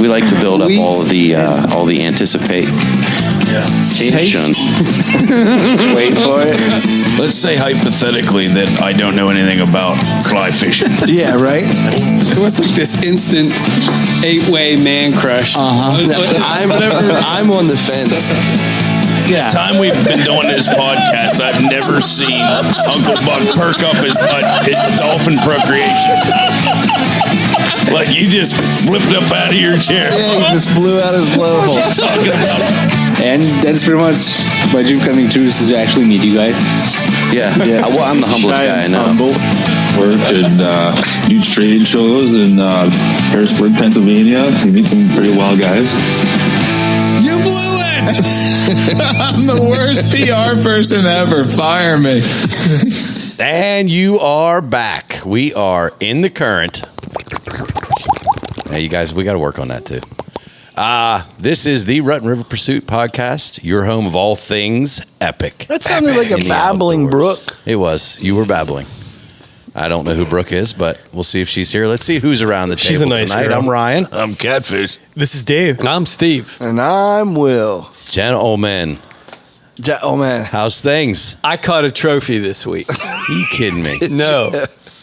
We like to build up all the anticipation. Wait for it. Let's say hypothetically that I don't know anything about fly fishing. Yeah, right? It was like this instant 8-way man crush. I'm on the fence. The time we've been doing this podcast, I've never seen Uncle Buck perk up his butt. It's dolphin procreation. Like you just flipped up out of your chair. Yeah, he just blew out his blowhole. What are you talking about? And that's pretty much my dream coming true is to actually meet you guys. Yeah. Well, I'm the humblest guy I know. Work and do trade shows in Harrisburg, Pennsylvania. You meet some pretty wild guys. You blew it! I'm the worst PR person ever. Fire me. And you are back. We are in the current. Hey, you guys, we got to work on that too. This is the Rut and River Pursuit podcast, your home of all things epic. That sounded like a babbling brook. It was. You were babbling. I don't know who Brooke is, but we'll see if she's here. Let's see who's around the She's table a nice tonight. girl. I'm Ryan. I'm Catfish. This is Dave. And I'm Steve. And I'm Will. Gentlemen, Oh, man. how's things? I caught a trophy this week. Are you kidding me? No,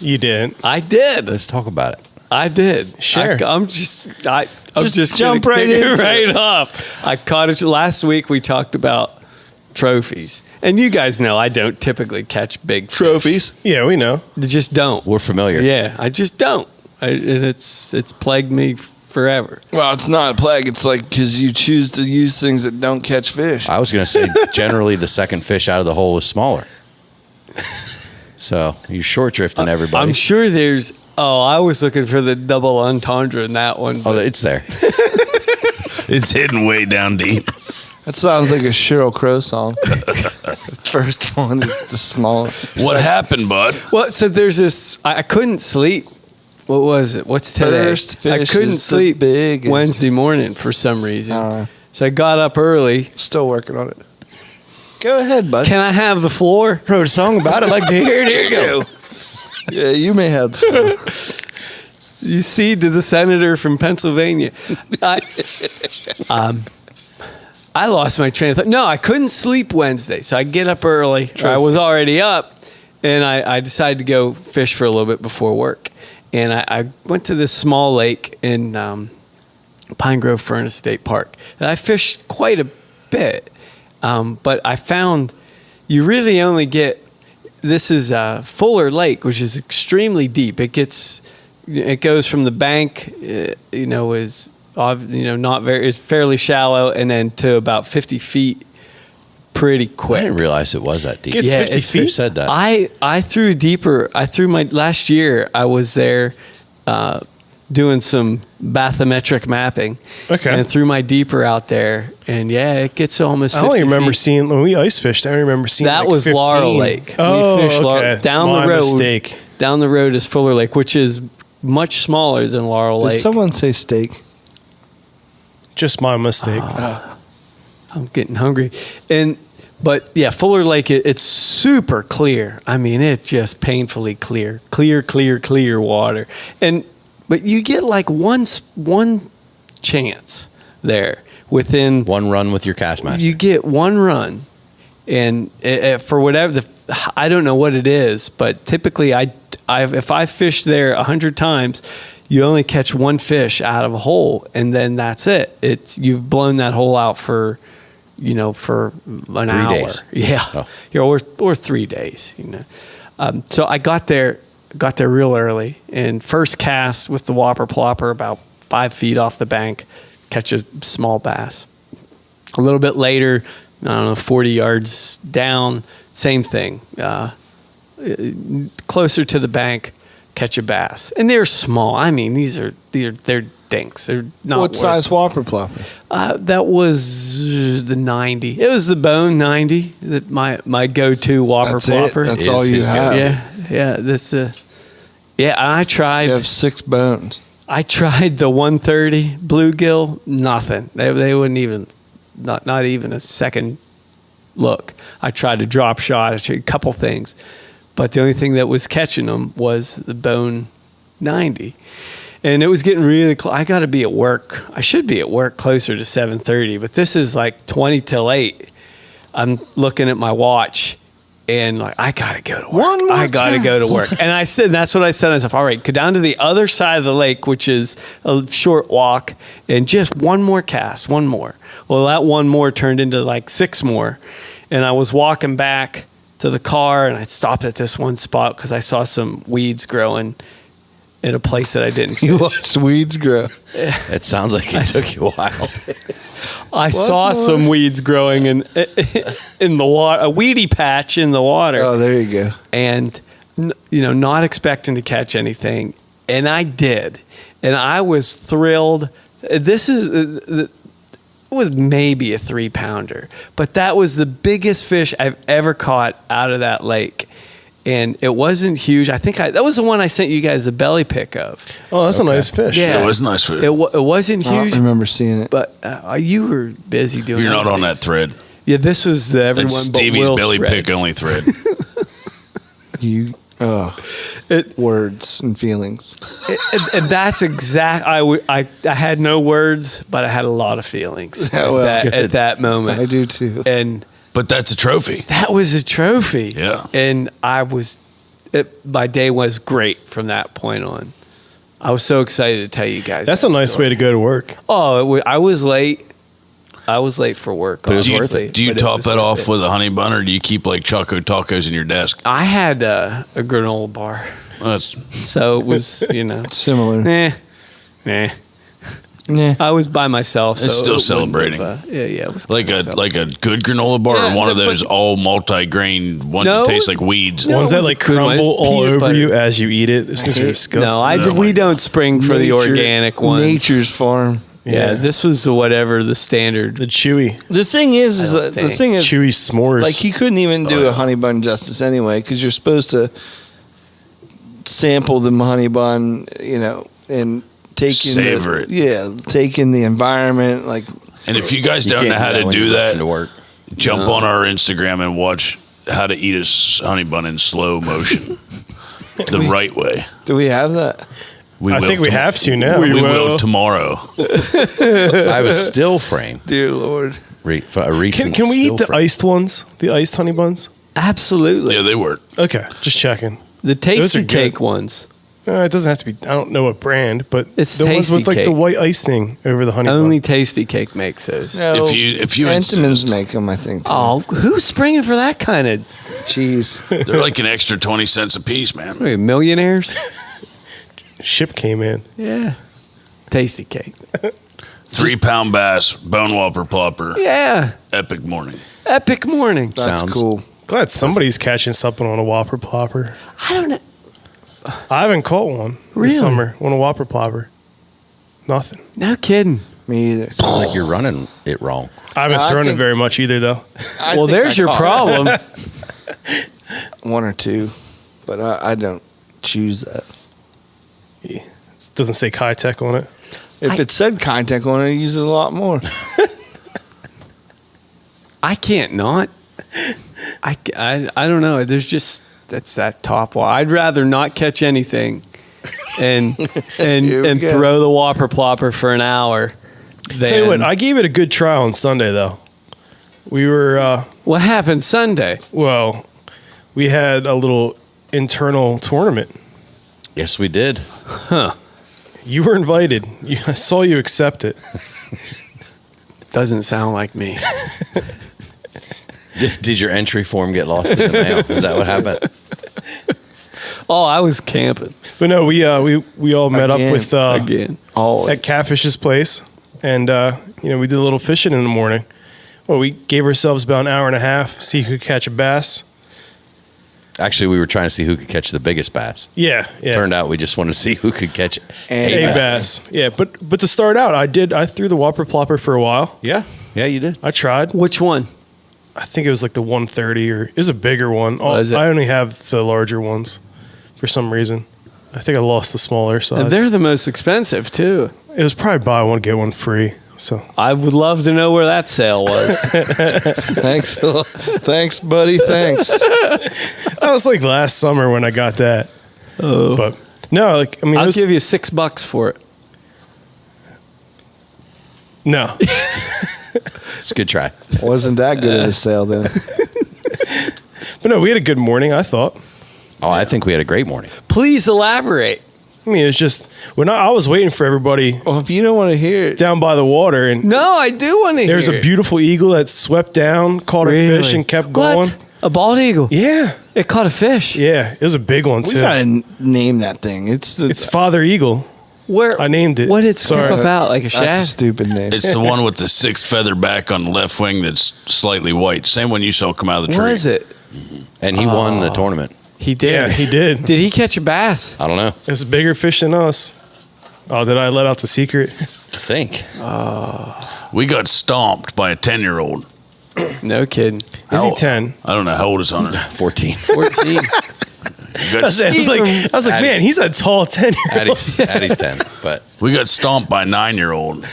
You didn't. I did. Let's talk about it. I did. Sure. I'm just jump gonna right kick it into right off. I caught it last week. We talked about trophies, and you guys know I don't typically catch big fish. Trophies. Yeah, we know. I just don't. We're familiar. Yeah, I just don't. It's plagued me forever. Well, it's not a plague. It's like because you choose to use things that don't catch fish. I was going to say generally the second fish out of the hole is smaller. So you're short drifting everybody. I'm sure there's. Oh, I was looking for the double entendre in that one. Oh, it's there. It's hidden way down deep. That sounds like a Sheryl Crow song. The first one is the smallest. What happened, bud? Well, so there's this. I couldn't sleep. What was it? What's today? First fish I couldn't is the sleep biggest. Wednesday morning for some reason. So I got up early. Still working on it. Go ahead, bud. Can I have the floor? Wrote a song about it. I'd like to hear it. Here you go. Yeah, you may have the floor. You see, to the senator from Pennsylvania. I lost my train of thought. No, I couldn't sleep Wednesday, so I get up early. I was already up, and I decided to go fish for a little bit before work. And I went to this small lake in Pine Grove Furnace State Park. And I fished quite a bit, but I found you really only get. This is Fuller Lake, which is extremely deep. It goes from the bank, is not very, it's fairly shallow, and then to about 50 feet, pretty quick. I didn't realize it was that deep. It's 50 feet? Who said that? I threw deeper. Last year I was there doing some bathymetric mapping. Okay. And threw my deeper out there, and it gets almost 50 I only remember feet. seeing, when we ice fished, I remember seeing That like was 15. Laurel Lake. Oh, We fished okay. down My the road. mistake. Down the road is Fuller Lake, which is much smaller than Laurel Did Lake. someone say steak? Just my mistake. I'm getting hungry. But Fuller Lake, it's super clear. I mean, it's just painfully clear water. But you get like one chance there within One run with your cast master. You get one run, and for whatever I don't know what it is, but typically if I fish there 100 times, you only catch one fish out of a hole, and then that's it. You've blown that hole out for an hour. 3 days. Yeah, or 3 days. So I got there real early, and first cast with the whopper plopper about 5 feet off the bank, catch a small bass. A little bit later, 40 yards down, same thing. Closer to the bank, catch a bass, and they're small. I mean, they're dinks. They're not. What size whopper plopper? That was the 90. It was the Bone 90. That my go-to whopper That's plopper. it. That's all you have. Yeah. That's I tried. You have 6 bones. I tried the 130 bluegill. Nothing. They wouldn't even. Not even a second look. I tried to drop shot. I tried a couple things, but the only thing that was catching them was the Bone 90. And it was getting really close. I got to be at work. I should be at work closer to 7:30, but this is like 20 till 8. I'm looking at my watch and like, I got to go to work. I got to go to work. And I said, that's what I said to myself. All right, go down to the other side of the lake, which is a short walk, and just one more cast, one more. Well, that one more turned into like 6 more. And I was walking back to the car and I stopped at this one spot because I saw some weeds growing in a place that I didn't fish. You watched weeds grow. It sounds like it took you a while. I saw some weeds growing in the water, a weedy patch in the water. Oh, there you go. And, not expecting to catch anything. And I did. And I was thrilled. It was maybe a 3-pounder, but that was the biggest fish I've ever caught out of that lake. And it wasn't huge. I think that was the one I sent you guys the belly pick of. Oh, that's a nice fish. Yeah. It was nice food. It wasn't I huge. don't remember seeing it. But you were busy doing. You're not other on that things. thread. Yeah, this was the everyone That's but Stevie's Will belly thread. pick only thread. Words and feelings. And that's exact. I had no words, but I had a lot of feelings at that moment. I do too. And But that's a trophy. that was a trophy. Yeah. And my day was great from that point on. I was so excited to tell you guys. That's a nice way to go to work. Oh, I was late. I was late for work. But it was Do you, worth it. do you But it top was that worth off it. with a honey bun, or do you keep like Choco Tacos in your desk? I had a granola bar, That's so it was Similar. nah. Yeah. I was by myself. So It's still it wouldn't celebrating. have, yeah. It was like kinda a good granola bar, Yeah, or one of but- those all multi-grain ones No, that it taste was- like weeds. No, Ones it that was like a good one. It's crumble all peanut over butter. you as you eat it. Those things are disgusting. No, Oh we my don't spring for the organic ones. Nature's farm. Yeah, this was whatever the standard. The chewy, The thing is I don't the think. thing is, chewy s'mores. like, you couldn't even do a honey bun justice anyway, because you're supposed to sample the honey bun, and take in Savor it. take in the environment. Like, And if you guys don't know can't how to when do you're that, rushing to work. jump on our Instagram and watch how to eat a honey bun in slow motion, the right way. do we have that? We I will think we have to now. We will tomorrow. I have a still frame. Dear Lord. A recent Can we still eat the frame. iced ones? The iced honey buns? Absolutely. Yeah, they work. Okay, just checking. The Those are tasty good. cake ones. It doesn't have to be. I don't know what brand, but It's the ones with Tasty like the Cake. white ice thing over the honey Only bun. Tasty Cake makes those. No, If you Entenmann's insist. make them, I think. Too. Oh, who's springing for that kind of Jeez. They're like an extra 20 cents a piece, man. millionaires? Ship came in. Yeah. Tasty Cake. 3-pound bass, bone whopper plopper, Yeah. epic morning. Epic morning. That's Sounds- cool. Glad somebody's catching something on a Whopper Plopper. I don't know. I haven't caught one Really? this summer on a Whopper Plopper. Nothing. No kidding. Me either. Sounds like you're running it wrong. I haven't I thrown it think- very much either, though. Well, there's your problem. One or two, but I don't choose that. It doesn't say Kitech on it. If it said contact on it, I use it a lot more. I can't not. I don't know. There's just that's that top wall. I'd rather not catch anything and Here we and go. throw the whopper plopper for an hour. Tell you what, I gave it a good try on Sunday, though. We were, What happened Sunday? we had a little internal tournament. Yes, we did. You were invited. I saw you accept it. Doesn't sound like me. Did your entry form get lost in the mail? Is that what happened? Oh, I was camping But no, we all met up Again. with again. Oh, at Catfish's place, and we did a little fishing in the morning. Well, we gave ourselves about an hour and a half, see who could catch a bass. Actually, we were trying to see who could catch the biggest bass. Yeah. Turned out we just wanted to see who could catch A A bass. Yeah, but to start out, I threw the Whopper Plopper for a while. Yeah, you did. I tried. which one? I think it was like the 130, or it was a bigger one. Was it? I only have the larger ones for some reason. I think I lost the smaller size. They're the most expensive too. It was probably buy one get one free. So I would love to know where that sale was. Thanks, thanks, buddy. Thanks. that was like last summer when I got that. Oh. But No, like I mean, I'll give you $6 for it. No. It's a good try. Wasn't that good of a sale then? But no, we had a good morning, I thought. Oh, I think we had a great morning. Please elaborate. I mean, it's just when I was waiting for everybody Well, if you don't want to hear it, down by the water, and No, I do want to hear there's a it. beautiful eagle that swept down, caught a fish, Really? and kept going. What? A bald eagle? Yeah, It caught a fish. yeah, it was a big one we too. gotta name that thing. It's Father Eagle. Where I named it. What did it skip Sorry. up out like a that's a shaft? stupid name. It's the one with the 6th feather back on the left wing that's slightly white. Same one you saw come out of the tree. Was it? And he won the tournament. He did. Yeah, he did. Did he catch a bass? I don't know. It's a bigger fish than us. Oh, did I let out the secret? I think. We got stomped by a 10-year-old. No kidding. Is he How- 10? I don't know how old is Hunter. 14. 14. You I got- was like, man, he's a tall 10-year-old. Addie's 10. But we got stomped by a 9-year-old.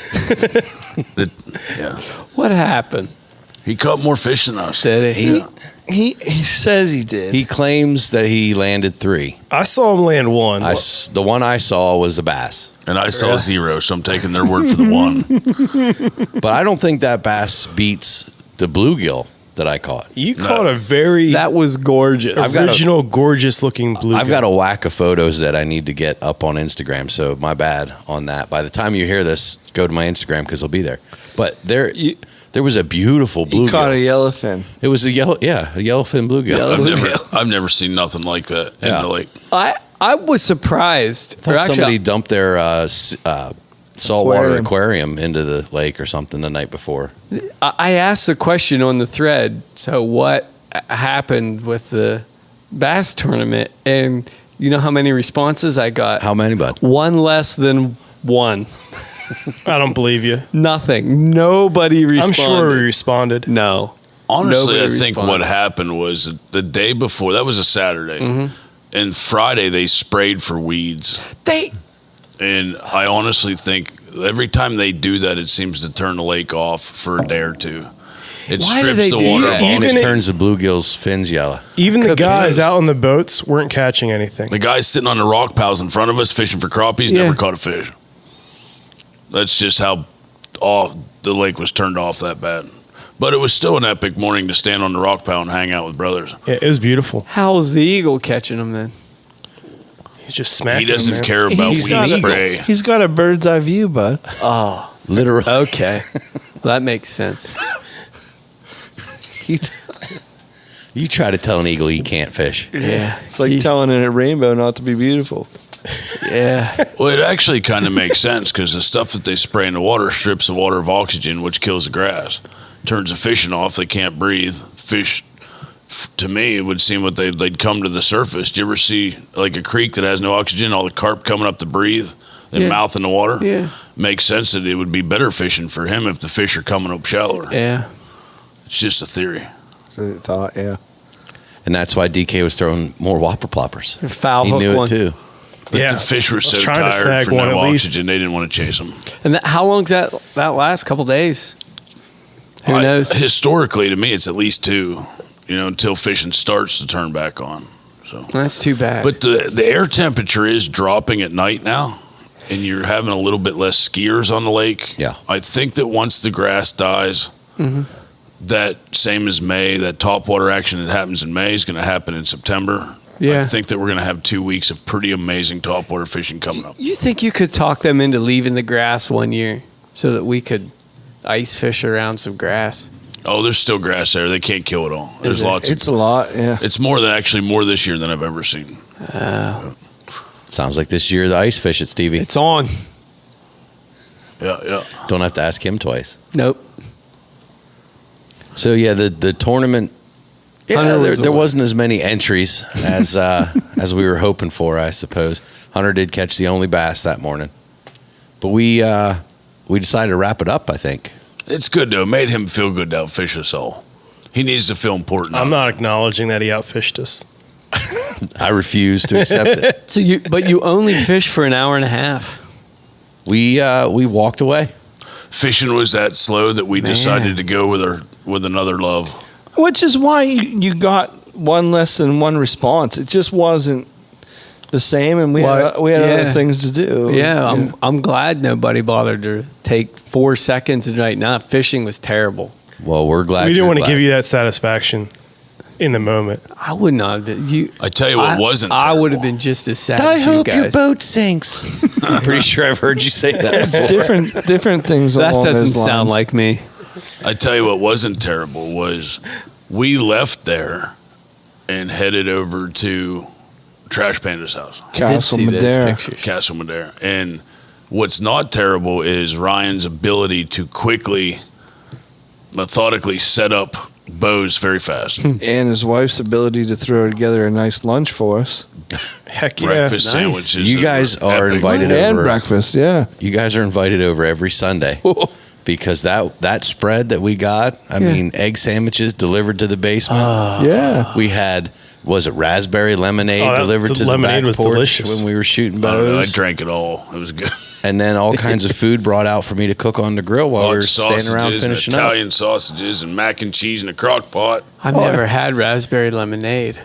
Yeah, What happened? he caught more fish than us. Did he? He says he did. he claims that he landed 3. I saw him land one. The one I saw was a bass. And I saw 0, so I'm taking their word for the 1. But I don't think that bass beats the bluegill that I caught. You caught a very That was gorgeous. I've got a- original, gorgeous looking blue. I've got a whack of photos that I need to get up on Instagram, so my bad on that. By the time you hear this, go to my Instagram because they'll be there. But there was a beautiful You caught a bluegill. yellowfin. It was a yellowfin bluegill. I've never seen nothing like that in Yeah. the lake. I was surprised. I thought somebody dumped their saltwater aquarium into the lake or something the night before. I asked the question on the thread. So what happened with the bass tournament? And you know how many responses I got? How many, bud? One less than one. I don't believe you. Nothing. Nobody responded. I'm sure we responded. No. Honestly, Nobody I think responded. what happened was the day before, that was a Saturday, and Friday they sprayed for weeds. And I honestly think every time they do that, it seems to turn the lake off for a day or two. It Why do strips they the do water that? off. And Even it it- turns the bluegill's fins yellow. Even the Could be. guys out on the boats weren't catching anything. The guys sitting on the rock piles in front of us fishing for crappies Yeah. never caught a fish. That's just how off the lake was turned off that bad. But it was still an epic morning to stand on the rock pile and hang out with brothers. Yeah, it was beautiful. How's the eagle catching them then? He's just smacking. He doesn't them, man. care about He's weed not an spray. He's got a bird's eye view, bud. Oh, Literally. okay. Well, that makes sense. You try to tell an eagle he can't fish. Yeah. It's like telling a rainbow not to be beautiful. Yeah. Well, it actually kind of makes sense because the stuff that they spray in the water strips the water of oxygen, which kills the grass, turns the fishing off. They can't breathe. Fish, to me, it would seem what they'd come to the surface. Do you ever see like a creek that has no oxygen, all the carp coming up to breathe and Yeah. mouth in the water? Yeah. Makes sense that it would be better fishing for him if the fish are coming up shallower. Yeah. It's just a theory. Thought, yeah. And that's why DK was throwing more whopper ploppers. Foul He hook knew one. it too. But Yeah. the fish were I was so trying to tired snag for one no at least. oxygen, they didn't want to chase them. And how long's that last couple days? Who knows? Historically, to me, it's at least 2, until fishing starts to turn back on. So, That's too bad. but the air temperature is dropping at night now, and you're having a little bit less skiers on the lake. Yeah. I think that once the grass dies, that same as May, that topwater action that happens in May is going to happen in September. Yeah. I think that we're going to have 2 weeks of pretty amazing topwater fishing coming up. You think you could talk them into leaving the grass one year so that we could ice fish around some grass? Oh, there's still grass there. They can't kill it all. There's there? lots. It's a lot, yeah. It's more this year than I've ever seen. Sounds like this year the ice fish at Stevie. It's on. Yeah. Don't have to ask him twice. Nope. So yeah, the tournament. Yeah, Hunter was there the wasn't as many entries as as we were hoping for, I suppose. Hunter did catch the only bass that morning, but we decided to wrap it up. I think. It's good though. It made him feel good to outfish us all. He needs to feel important. I'm not acknowledging that he outfished us. I refuse to accept it. So you only fish for an hour and a half. We walked away. Fishing was that slow that we Man. decided to go with another love. Which is why you got one less than one response. It just wasn't the same, and we had other things to do. Yeah, I'm glad nobody bothered to take 4 seconds and write, nah, fishing was terrible. Well, we're glad. We didn't want to give you that satisfaction in the moment. I would not have been. I tell you what wasn't I terrible. would have been just as sad I as you hope guys. your boat sinks. I'm pretty sure I've heard you say that before. different things. That along doesn't those sound lines. like me. I tell you what wasn't terrible was we left there and headed over to Trash Panda's house, Castle I did see those Madera. pictures. Castle Madera. And what's not terrible is Ryan's ability to quickly, methodically set up bows very fast. And his wife's ability to throw together a nice lunch for us. Heck yeah. Breakfast nice. sandwiches. You that guys were are epic. invited And over. breakfast, yeah. You guys are invited over every Sunday because that spread that we got. I mean, egg sandwiches delivered to the basement. Yeah. We had. Was it raspberry lemonade Oh, delivered the to the lemonade back was porch delicious. when we were shooting I don't know, I bows? drank it all. It was good. And then all kinds of food brought out for me to cook on the grill while we were standing around Sausages and finishing Italian sausages and mac and cheese in a crock pot. I've never had raspberry lemonade.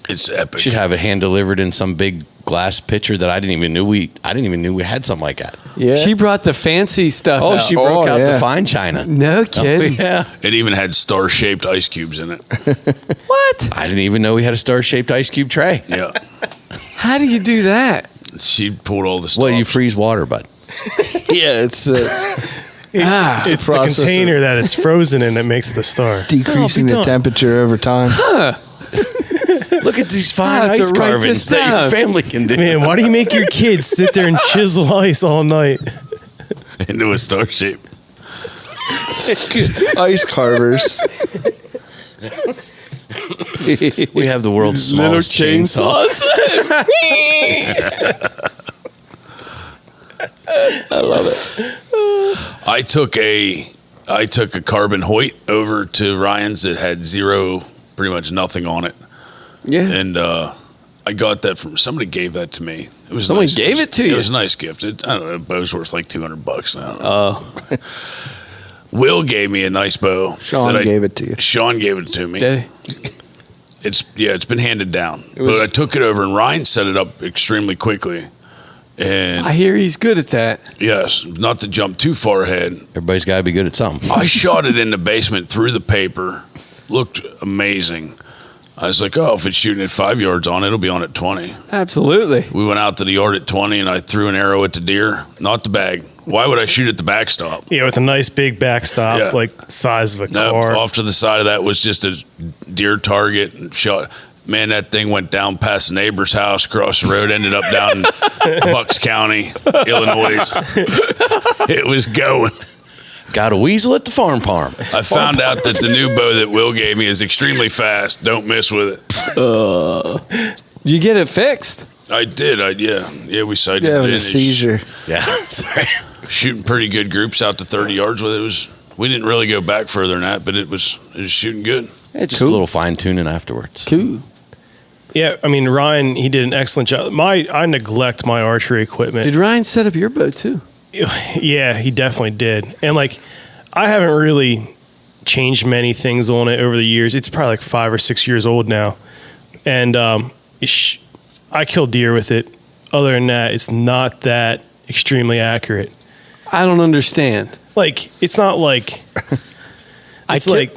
It's epic. Should have it hand delivered in some big glass pitcher that I didn't even know we had something like that. Yeah. She brought the fancy stuff Oh, out. she broke out yeah. the fine china. No kidding. Yeah. It even had star-shaped ice cubes in it. What? I didn't even know we had a star-shaped ice cube tray. Yeah. How do you do that? She pulled all the stuff. Well, you freeze water, bud. Yeah, it's It's the process of- container that it's frozen in that makes the star. decreasing the temperature over time. Look at these I fine have to ice write carvings this that your down. family can do. Man, why do you make your kids sit there and chisel ice all night? into a star shape. Ice carvers. We have the world's smallest chainsaw. I love it. I took a carbon Hoyt over to Ryan's that had pretty much nothing on it. Yeah. And I got that from somebody gave that to me. It was Someone nice. gave it to you? It was a nice gift. I don't know. A bow's worth like $200 now. Oh. Will gave me a nice bow. Sean gave it to you. Sean gave it to me. Did It's been handed down. But I took it over and Ryan set it up extremely quickly. And I hear he's good at that. yes, not to jump too far ahead. Everybody's got to be good at something. I shot it in the basement through the paper. Looked amazing. I was like, oh, if it's shooting at 5 yards on, it'll be on at 20. Absolutely. We went out to the yard at 20 and I threw an arrow at the deer, not the bag. Why would I shoot at the backstop? Yeah, with a nice big backstop, Yeah. like the size of a No, car. off to the side of that was just a deer target and shot. Man, that thing went down past the neighbor's house, across the road, ended up down in Bucks County, Illinois. It was going. Got a weasel at the farm parm. I found out that the new bow that Will gave me is extremely fast. Don't mess with it. You get it fixed. I did. Yeah, we sighted Yeah, it with in. a seizure. Yeah, sorry. Shooting pretty good groups out to 30 yards with it. We didn't really go back further than that, but it was shooting good. Yeah, just a little fine tuning afterwards. Cool. Yeah, I mean, Ryan, he did an excellent job. I neglect my archery equipment. Did Ryan set up your boat too? Yeah, he definitely did. And like, I haven't really changed many things on it over the years. It's probably like 5 or 6 years old now. And I kill deer with it. Other than that, it's not that extremely accurate. I don't understand. Like, it's not like, it's like,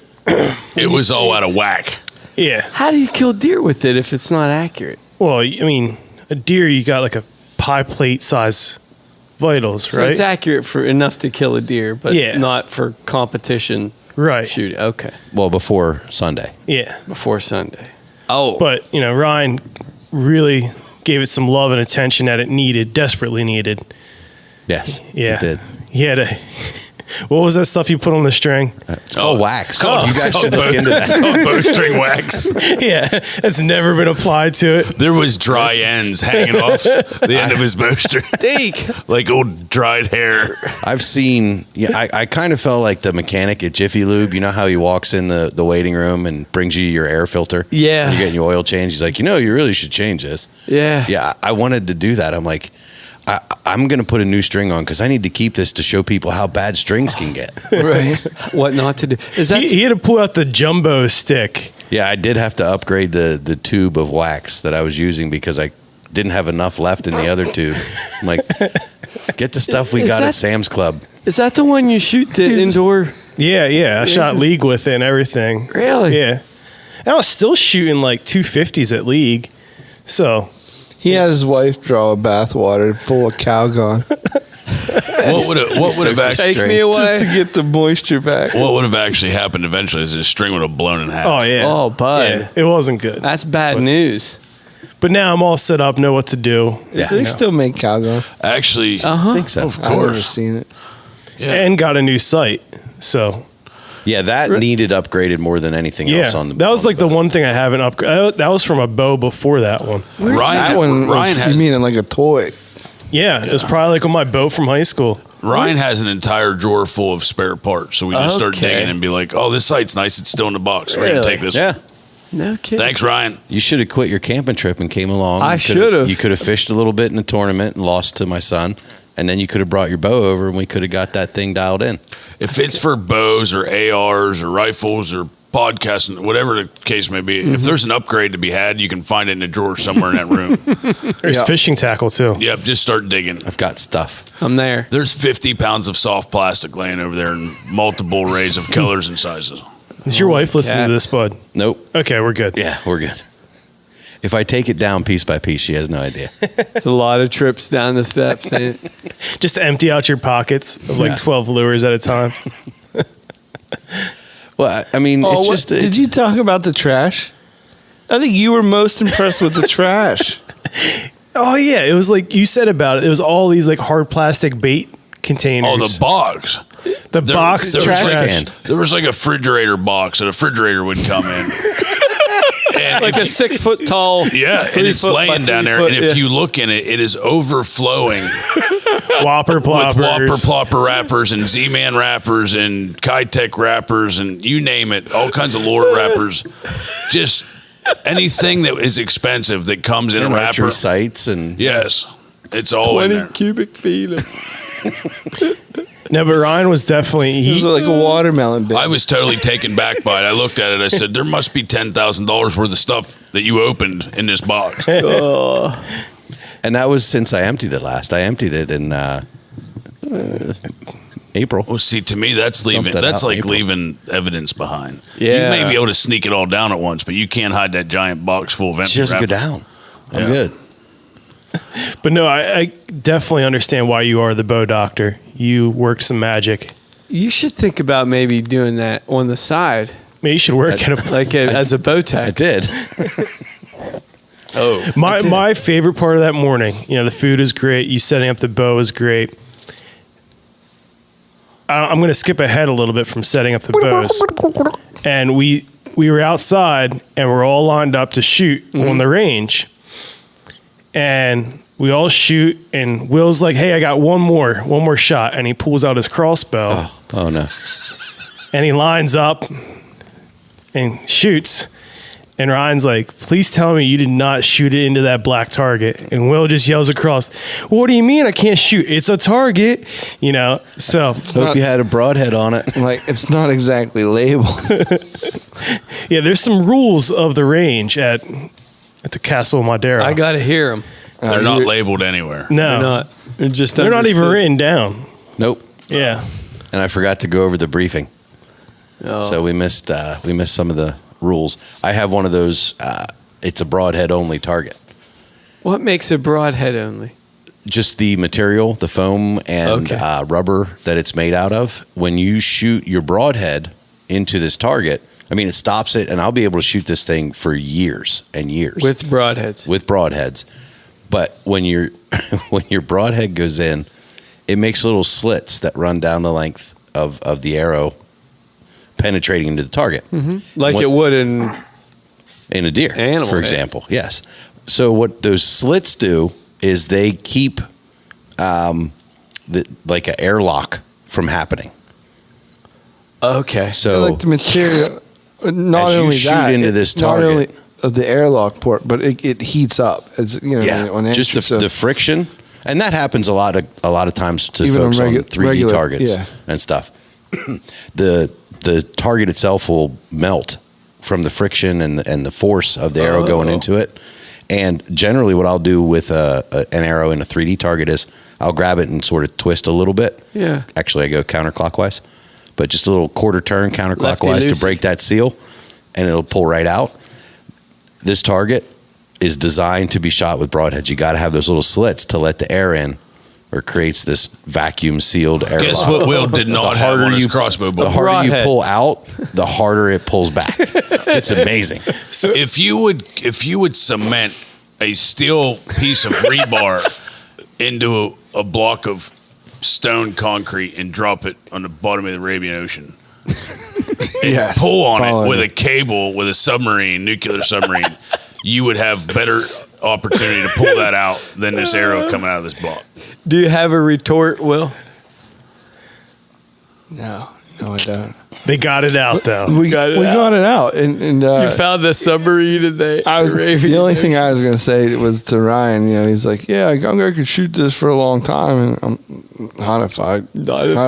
It was all out of whack. yeah. How do you kill deer with it if it's not accurate? Well, I mean, a deer, you got like a pie plate size vitals, So right? it's accurate for enough to kill a deer, but Yeah. not for competition Right. shooting. Okay. Well, before Sunday. Yeah. Before Sunday. Oh. But, you know, Ryan really gave it some love and attention that it needed, desperately needed. Yes. Yeah. It did. He had a, what was that stuff you put on the string? It's called wax. Oh, You guys should look into that. It's called bowstring wax. Yeah, that's never been applied to it. There was dry ends hanging off the end of his bowstring. Deke. Like old dried hair. I've seen, I kind of felt like the mechanic at Jiffy Lube. You know how he walks in the waiting room and brings you your air filter? Yeah. You're getting your oil change. He's like, you really should change this. Yeah. Yeah, I wanted to do that. I'm like, I'm going to put a new string on because I need to keep this to show people how bad strings can get. Right. What not to do? Is that He had to pull out the jumbo stick. Yeah, I did have to upgrade the tube of wax that I was using because I didn't have enough left in the other tube. I'm like, get the stuff we got at Sam's Club. Is that the one you shoot the indoor? Yeah. I shot league with it and everything. Really? Yeah. And I was still shooting like 250s at league. So He had his wife draw a bathwater full of Calgon. What would have actually Take me away. Just to get the moisture back. What would have actually happened eventually is his string would have blown in half. Oh yeah. Oh, bud. Yeah, it wasn't good. That's bad news. But now I'm all set up, know what to do. Yeah. Do they still make Calgon? Actually, I think so. of I've never course. seen it. Yeah. And got a new site. So Yeah, that needed upgraded more than anything yeah, else on the. that was on like the one thing I haven't upgraded. That was from a bow before that one. That one, Ryan you has mean like a toy? Yeah, it was probably like on my boat from high school. Ryan has an entire drawer full of spare parts, so we just start Okay. digging and be like, "Oh, this sight's nice. It's still in the box. We're gonna Really? take this." Yeah, No kidding. Thanks, Ryan. you should have quit your camping trip and came along. I You should've. You could have fished a little bit in the tournament and lost to my son, and then you could have brought your bow over and we could have got that thing dialed in. If it's for bows or ARs or rifles or podcasting, whatever the case may be, if there's an upgrade to be had, you can find it in a drawer somewhere in that room. There's Yeah. fishing tackle too. Yep, just start digging. I've got stuff. I'm there. There's 50 pounds of soft plastic laying over there in multiple arrays of colors and sizes. Is your wife listening to cats. this, bud? Nope. Okay, we're good. Yeah, we're good. If I take it down piece by piece, she has no idea. It's a lot of trips down the steps. Ain't it? Just empty out your pockets of like 12 lures at a time. Well, I mean, it's just. Did you talk about the trash? I think you were most impressed with the trash. Oh yeah, it was like you said about it. It was all these like hard plastic bait containers. Oh, the box. the box there was trash like- can. There was like a refrigerator box that a refrigerator would come in. And Like a 6 foot tall. yeah, and 3 it's foot by laying down 3 there. foot, And if yeah. you look in it, it is overflowing Whopper ploppers. with Whopper Plopper wrappers and Z-Man wrappers and Kitech wrappers and you name it, all kinds of lure wrappers. Just anything that is expensive that comes in and a wrapper. archery sights and Yes, it's all in 20 there. cubic feet. No, but Ryan was definitely It was like a watermelon bit. I was totally taken back by it. I looked at it. I said, "There must be $10,000 worth of stuff that you opened in this box." and that was since I emptied it last. I emptied it in April. Well, see, to me, that's leaving. that That's out in like April. leaving evidence behind. Yeah. You may be able to sneak it all down at once, but you can't hide that giant box full of empty. She doesn't go wrappers. down. I'm Yeah. good. But no, I definitely understand why you are the bow doctor. You work some magic. You should think about maybe doing that on the side, Maybe you should work at a like as a bow I tech. did. Oh, My favorite part of that morning, you know, the food is great. You setting up the bow is great. I'm going to skip ahead a little bit from setting up the bows. And we were outside and we're all lined up to shoot on the range. And we all shoot and Will's like, "Hey, I got one more shot." And he pulls out his crossbow Oh no. and he lines up and shoots. And Ryan's like, "Please tell me you did not shoot it into that black target." And Will just yells across, "What do you mean I can't shoot? It's a target." You know, so Hope you had a broadhead on it. Like, it's not exactly labeled. yeah, there's some rules of the range at the Castle of Madeira. I got to hear them. they're not labeled anywhere. no, They're not. They're just they're not even understood. written down. Nope. Yeah, And I forgot to go over the briefing, Oh. so we missed some of the rules. I have one of those. It's a broadhead only target. What makes a broadhead only? Just the material, the foam and Okay. rubber that it's made out of. When you shoot your broadhead into this target, I mean, it stops it, and I'll be able to shoot this thing for years and years With broadheads. with broadheads. But when your when your broadhead goes in, it makes little slits that run down the length of the arrow, penetrating into the target. Like What- it would in. In a deer, Animal, for yeah. example. Yes. So what those slits do is they keep like an airlock from happening. Okay. So Like the material. Not As you only shoot that, into this not target- only of the airlock port, but it heats up. As you know, on just entry, the friction, and that happens a lot of times to Even on folks on regu- 3D regular- targets yeah. and stuff. the target itself will melt from the friction and the force of the arrow going into it, And generally what I'll do with an arrow in a 3D target is I'll grab it and sort of twist a little bit. Yeah. Actually, I go counterclockwise, but just a little quarter turn counterclockwise to break that seal, and it'll pull right out. This target is designed to be shot with broadheads. You got to have those little slits to let the air in, or creates this vacuum sealed air. Guess what Will did not have on his crossbow bow? The harder you pull out, the harder it pulls back. It's amazing. So if you would cement a steel piece of rebar into a block of stone concrete and drop it on the bottom of the Arabian Ocean, and pull on it with a cable with a submarine, nuclear submarine, you would have better opportunity to pull that out than this arrow coming out of this block. Do you have a retort, Will? No, I don't. They got it out though. We got it out. And you found the submarine in the Arabian. The only thing I was going to say was to Ryan, he's like, yeah, I could shoot this for a long time. And I'm not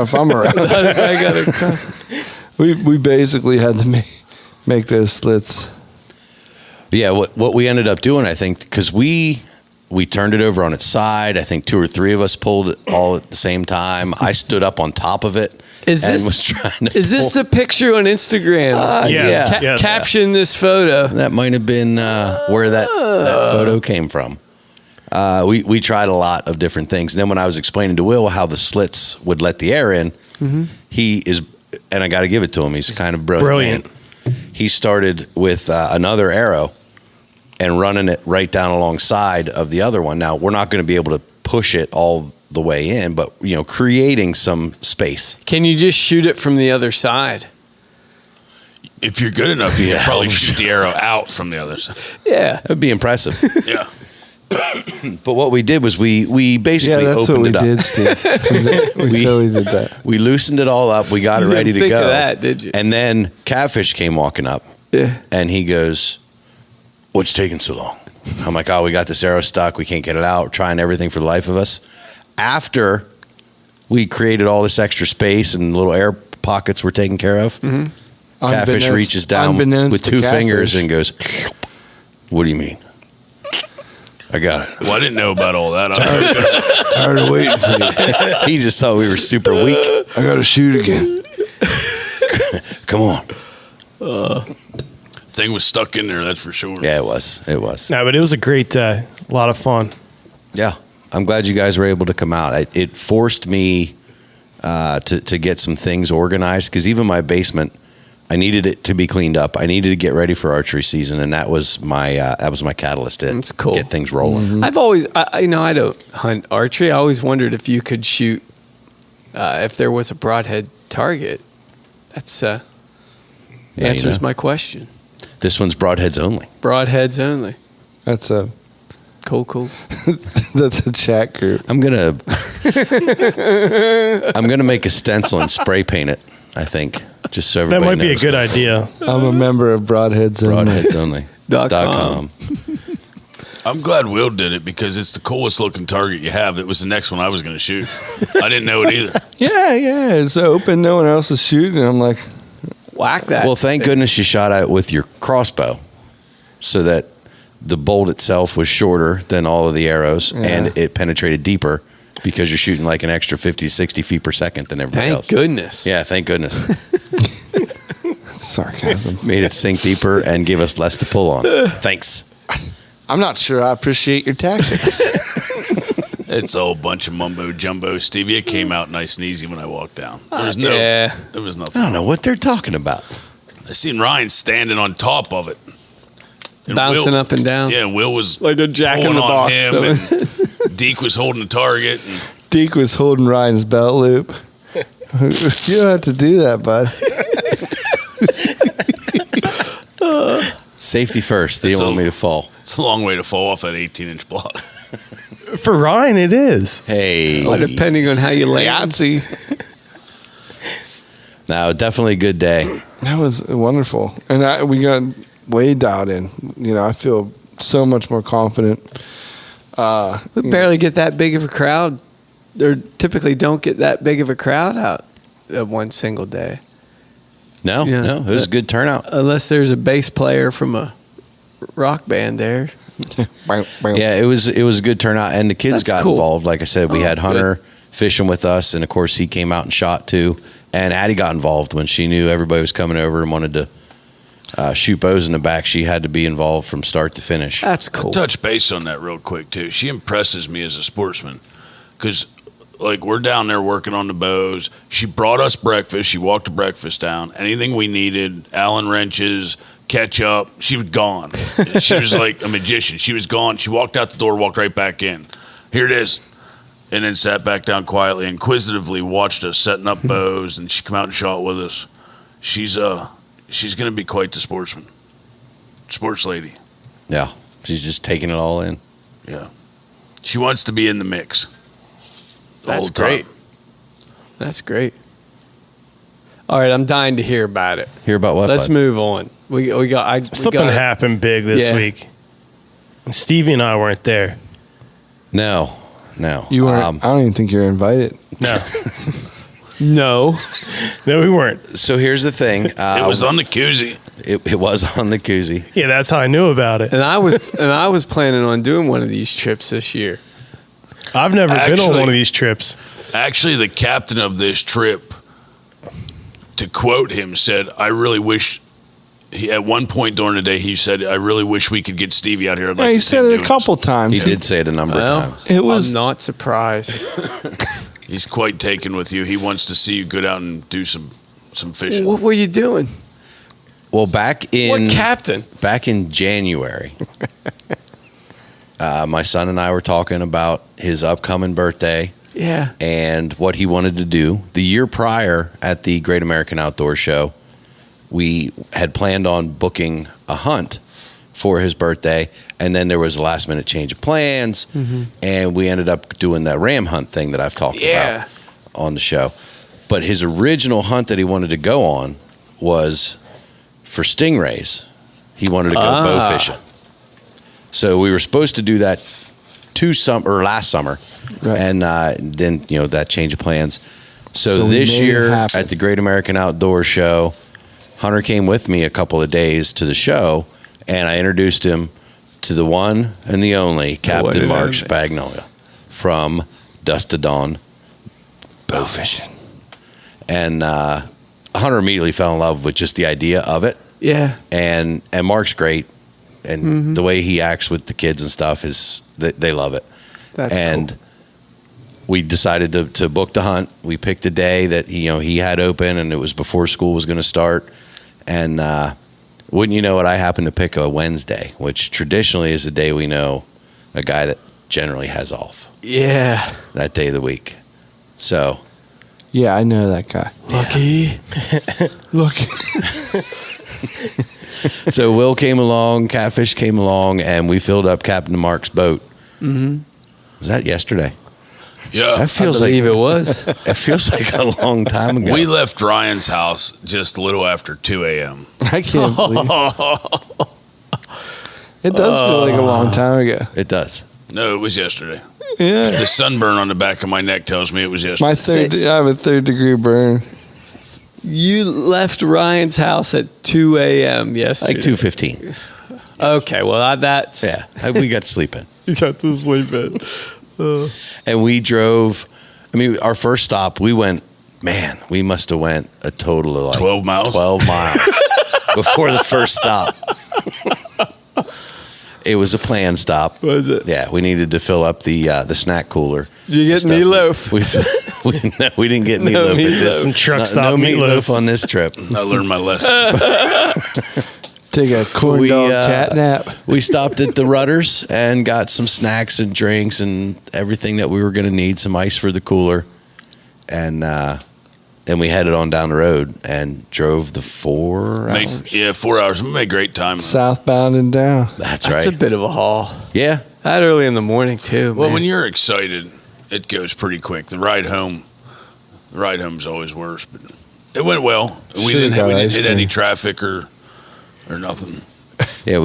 if I'm around. We basically had to make those slits. Yeah, what we ended up doing, I think, because we turned it over on its side. I think 2 or 3 of us pulled it all at the same time. I stood up on top of it was trying to. Is this the picture on Instagram? Yes. Caption this photo. That might have been where that photo came from. We tried a lot of different things, and then when I was explaining to Will how the slits would let the air in, he is, and I got to give it to him. He's kind of brilliant. Man. He started with another arrow and running it right down alongside of the other one. Now, we're not going to be able to push it all the way in, but, creating some space. Can you just shoot it from the other side? If you're good enough, you can probably shoot the arrow out from the other side. Yeah. That'd be impressive. Yeah. But what we did was we basically opened it up. Did, Steve. we totally did that. We loosened it all up. We got it ready to go. Think of that, did you? And then Catfish came walking up. Yeah. And he goes, "What's taking so long?" I'm like, "Oh, we got this arrow stuck. We can't get it out. We're trying everything for the life of us." After we created all this extra space and little air pockets were taken care of, Catfish reaches down with 2 fingers and goes, "What do you mean?" I got it. Well, I didn't know about all that. Tired of waiting for you. He just thought we were super weak. I got to shoot again. Come on. Thing was stuck in there, that's for sure. Yeah, it was. No, but it was a great, lot of fun. Yeah. I'm glad you guys were able to come out. It forced me to get some things organized, because even my basement, I needed it to be cleaned up. I needed to get ready for archery season, and that was my catalyst to That's cool. get things rolling. I've always, I don't hunt archery. I always wondered if you could shoot, if there was a broadhead target. That's answers my question. This one's broadheads only. Broadheads only. That's a cool. That's a chat group. I'm gonna make a stencil and spray paint it. I think just so everybody That might knows. be a good idea. I'm a member of Broadheads Only. .com. I'm glad Will did it, because it's the coolest looking target you have. It was the next one I was going to shoot. I didn't know it either. Yeah. It's open. No one else is shooting. I'm like, whack that. Well, thank goodness you shot at it with your crossbow, so that the bolt itself was shorter than all of the arrows, and it penetrated deeper, because you're shooting like an extra 50, 60 feet per second than everybody else. Thank goodness. Yeah, thank goodness. sarcasm. Made it sink deeper and gave us less to pull on. Thanks. I'm not sure I appreciate your tactics. It's a whole bunch of mumbo jumbo. Stevie, it came out nice and easy when I walked down. There was Yeah. there was nothing. I don't know what they're talking about. I seen Ryan standing on top of it, and Bouncing up and down. Yeah, Will was Like a jack in pulling the on box. him, and Deke was holding the target. And Deke was holding Ryan's belt loop. You don't have to do that, bud. Safety first. They don't want me to fall. It's a long way to fall off that 18-inch block. For Ryan, it is. Hey. Well, depending on how you land. Yahtzee. No, definitely a good day. That was wonderful. And we got way dialed in. I feel so much more confident. We barely get that big of a crowd. Or typically don't get that big of a crowd out of one single day. No, Yeah. it was a good turnout. Unless there's a bass player from a rock band there. Yeah, it was a good turnout, and the kids That's got cool. involved. Like I said, we had Hunter fishing with us, and of course he came out and shot too. And Addie got involved when she knew everybody was coming over and wanted to shoot bows in the back. She had to be involved from start to finish. That's cool. Touch base on that real quick too. She impresses me as a sportsman because, like, we're down there working on the bows. She brought us breakfast. She walked the breakfast down. Anything we needed, Allen wrenches, ketchup. She was gone. She was like a magician. She was gone. She walked out the door, walked right back in. Here it is. And then sat back down quietly, inquisitively watched us setting up bows, and she come out and shot with us. She's going to be quite the sports lady. Yeah, she's just taking it all in. Yeah, she wants to be in the mix. That's great. That's great. All right, I'm dying to hear about it. Hear about what? Let's bud? move on. Something happened big this week. And Stevie and I weren't there. No. You weren't. I don't even think you're invited. No. No, we weren't. So here's the thing. It was on the koozie. It was on the koozie. Yeah, that's how I knew about it. and I was planning on doing one of these trips this year. I've never been on one of these trips. Actually, the captain of this trip, to quote him, said, "I really wish." At one point during the day, he said, "I really wish we could get Stevie out here." Yeah, he said it a couple times. He did say it a number of times. It was I'm not surprised. He's quite taken with you. He wants to see you go out and do some fishing. What were you doing? Well, back in January, my son and I were talking about his upcoming birthday. Yeah. And what he wanted to do. The year prior at the Great American Outdoor Show, we had planned on booking a hunt for his birthday, and then there was a last minute change of plans, and we ended up doing that ram hunt thing that I've talked about on the show. But his original hunt that he wanted to go on was for stingrays. He wanted to go bow fishing. So we were supposed to do that last summer, and then that change of plans. So this year at the Great American Outdoor Show, Hunter came with me a couple of days to the show, and I introduced him to the one and the only Captain Mark Spagnolia from Dusk to Dawn Bowfishing. And Hunter immediately fell in love with just the idea of it. Yeah. And Mark's great, and the way he acts with the kids and stuff is they love it. That's cool. We decided to book the hunt. We picked a day that he had open, and it was before school was going to start. And wouldn't you know it, I happened to pick a Wednesday, which traditionally is the day we know a guy that generally has off. Yeah. That day of the week. So. Yeah, I know that guy. Lucky. Lucky. So Will came along, Catfish came along, and we filled up Captain Mark's boat. Mm-hmm. Was that yesterday? Yeah. That feels I believe it was. It feels like a long time ago. We left Ryan's house just a little after 2 a.m. I can't believe it. Does feel like a long time ago. It does. No, it was yesterday. Yeah. The sunburn on the back of my neck tells me it was yesterday. I have a 3rd degree burn. You left Ryan's house at 2 a.m. yesterday. Like 2:15. Okay, well, that's... Yeah, we got to sleep in. You got to sleep in. And we drove, our first stop, we must have went a total of like 12 miles? 12 miles before the first stop. It was a planned stop. Was it? Yeah, we needed to fill up the snack cooler. Did you get meatloaf? We didn't get meatloaf at this. Some truck stop no meatloaf on this trip. I learned my lesson. Take a corn dog cat nap. We stopped at the Rudders and got some snacks and drinks and everything that we were going to need, some ice for the cooler. And then we headed on down the road and drove the 4 hours. 4 hours. We made great time. Southbound and down. That's right. That's a bit of a haul. Yeah. That early in the morning, too, Well, man. when you're excited, it goes pretty quick. The ride home's always worse, but it went well. We didn't hit any traffic or nothing. Yeah,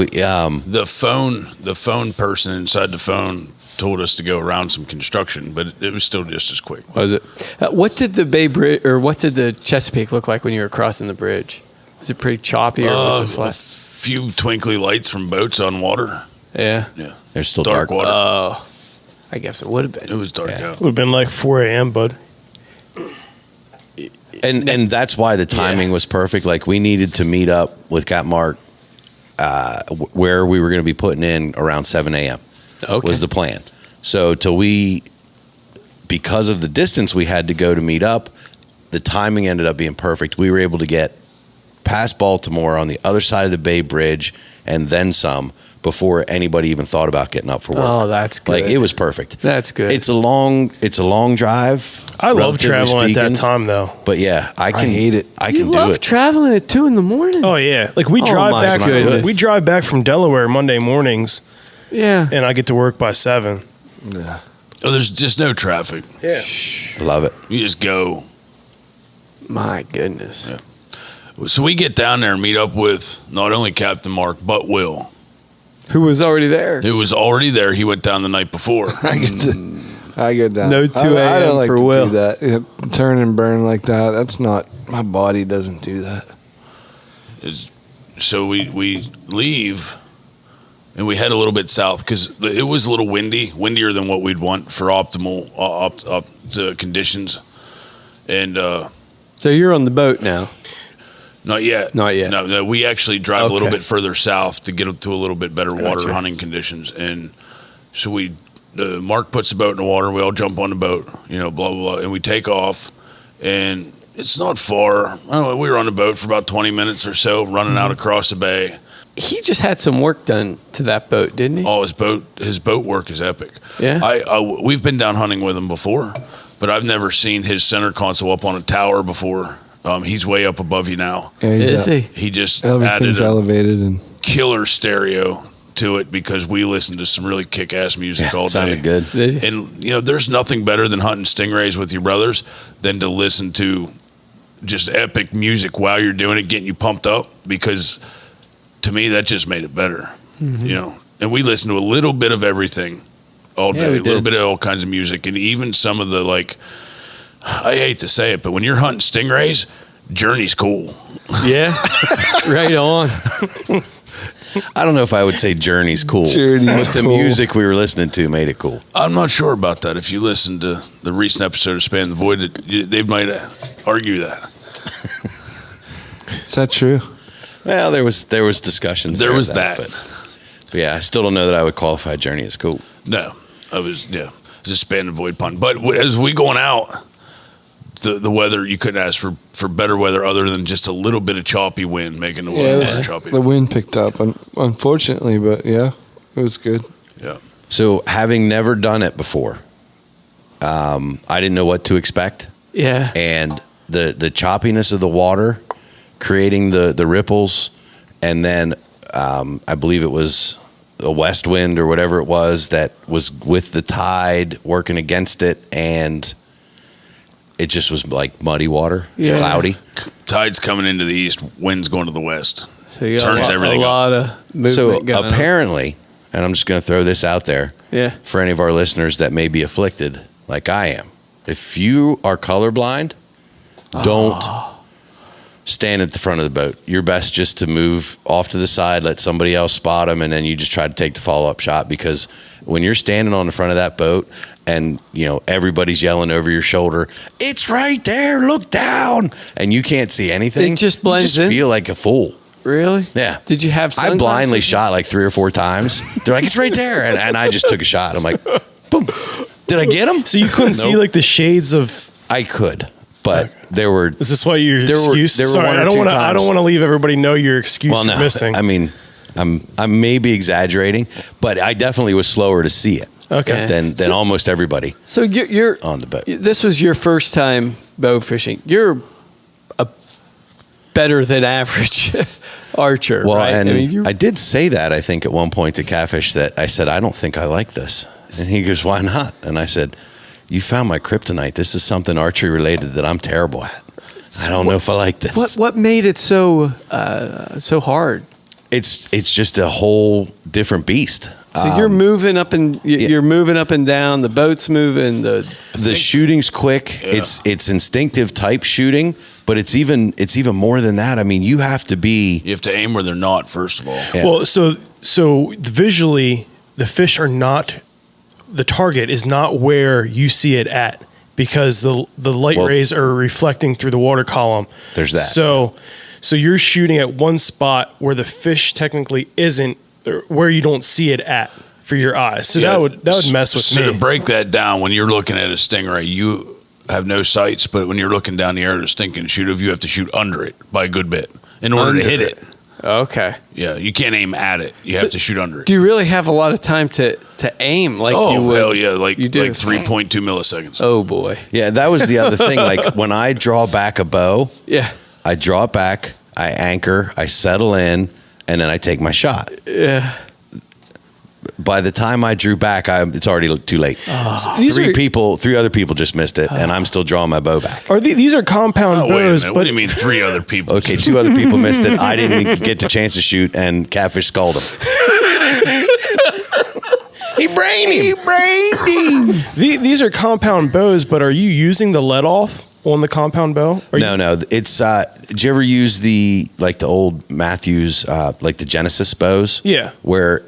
the phone person inside the phone told us to go around some construction, but it was still just as quick. Was it? What did the Bay Bridge, or what did the Chesapeake look like when you were crossing the bridge? Was it pretty choppy or was it flat? few twinkly lights from boats on water. Yeah. Yeah. There's still Dark dark. water. Oh, I guess it would have It been. was dark out. Would have been like 4 a.m., bud. And that's why the timing was perfect. Like we needed to meet up with Cap Mark where we were going to be putting in around 7 a.m. Okay. was the plan. So because of the distance we had to go to meet up, the timing ended up being perfect. We were able to get past Baltimore on the other side of the Bay Bridge and then some before anybody even thought about getting up for work. Oh, that's good. Like it was perfect. That's good. It's a long drive. I love relatively traveling at that speaking. time, though. But yeah, I hate it. I you can do love it. traveling at 2 a.m. Oh yeah, like we Oh, drive my back. goodness. We drive back from Delaware Monday mornings, Yeah. and I get to work by 7. Yeah. Oh, there's just no traffic. Yeah. Love it. You just go. My goodness. Yeah. So we get down there and meet up with not only Captain Mark, but Will, Who was already there? who was already there. He went down the night before. I get down. No 2 I a.m. don't like for to Will. do that. Yeah, turn and burn like that. That's not, my body doesn't do that. So we leave and we head a little bit south because it was a little windier than what we'd want for optimal conditions. And So you're on the boat now. not yet. Not yet. No, we actually drive a little Okay. bit further south to get to a little bit better water Gotcha. hunting conditions. And so Mark puts the boat in the water. We all jump on the boat, blah, blah, blah. And we take off. And it's not far. I don't know, we were on the boat for about 20 minutes or so, running out across the bay. He just had some work done to that boat, didn't he? Oh, his boat work is epic. Yeah. We've been down hunting with him before, but I've never seen his center console up on a tower before. He's way up above you now. Yeah, he's Is he? He just added Everything's a elevated and killer stereo to it because we listened to some really kick-ass music all day. Sounded good. Did he? And there's nothing better than hunting stingrays with your brothers than to listen to just epic music while you're doing it, getting you pumped up, because to me that just made it better. And we listened to a little bit of everything all day, we a little did. bit of all kinds of music, and even some of the, like, I hate to say it, but when you're hunting stingrays, Journey's cool. Yeah. Right on. I don't know if I would say Journey's cool, Journey's but the cool. music we were listening to made it cool. I'm not sure about that. If you listen to the recent episode of Span the Void, they might argue that. is that true? Well, there was discussions. There there was of that. But yeah, I still don't know that I would qualify Journey as cool. No, it was a Span the Void pun. But as we going out, the weather, you couldn't ask for better weather other than just a little bit of choppy wind making the Yeah, weather choppy. the wind picked up, unfortunately, but yeah, it was good. Yeah. So having never done it before, I didn't know what to expect. Yeah. And the choppiness of the water, creating the ripples, and then I believe it was a west wind or whatever it was that was with the tide working against it, and it just was like muddy water. It's Yeah. cloudy. Tide's coming into the east, wind's going to the west. So you got Turns a everything up. lot of movement So going on. apparently, and I'm just going to throw this out there Yeah. for any of our listeners that may be afflicted like I am. If you are colorblind, don't stand at the front of the boat. You're best just to move off to the side, let somebody else spot them, and then you just try to take the follow-up shot, because when you're standing on the front of that boat and everybody's yelling over your shoulder, it's right there, look down, and you can't see anything, It just blends you in? feel like a fool. Really? Yeah. Did you have I sunglasses? blindly shot like 3 or 4 times. They're like, it's right there. And I just took a shot. I'm like, boom. Did I get him? So you couldn't see Nope. like the shades of. I could, but there were. Is this why your There were- excuse? there were Sorry, one or I don't two want to. I times- don't want to leave everybody know your excuse Well, for no. missing. I mean, I may be exaggerating, but I definitely was slower to see it okay. than almost everybody So you're on the boat. This was your first time bow fishing. You're a better than average archer, Well, right? and I, you're- did say that, I think, at one point to Catfish, that I said, I don't think I like this. And he goes, why not? And I said, you found my kryptonite. This is something archery related that I'm terrible at. I don't know if I like this. what made it so hard? It's just a whole different beast. So you're moving up and you're moving up and down. The boat's moving. The shooting's quick. Yeah. It's instinctive type shooting, but it's even more than that. I mean, you have to aim where they're not, first of all. Yeah. Well, so visually, the fish are not. The target is not where you see it at, because the light rays are reflecting through the water column. There's that. So you're shooting at one spot where the fish technically isn't, or where you don't see it at for your eyes. So that would mess with me. So to break that down, when you're looking at a stingray, you have no sights, but when you're looking down the air at a stinking shoot, you have to shoot under it by a good bit in order to hit it. Okay. Yeah, you can't aim at it. You have to shoot under it. Do you really have a lot of time to aim like you would? Hell yeah, like you do. 3.2 milliseconds. Oh boy. Yeah, that was the other thing. Like when I draw back a bow, I draw it back, I anchor, I settle in, and then I take my shot. Yeah. By the time I drew back, it's already too late. Three other people just missed it, and I'm still drawing my bow back. These are compound bows? What do you mean 3 other people? Okay, 2 other people missed it. I didn't even get the chance to shoot, and Catfish skulled him. He brained him. These are compound bows, but are you using the let off on the compound bow? No. It's did you ever use the old Matthews, like the Genesis bows? Yeah. Where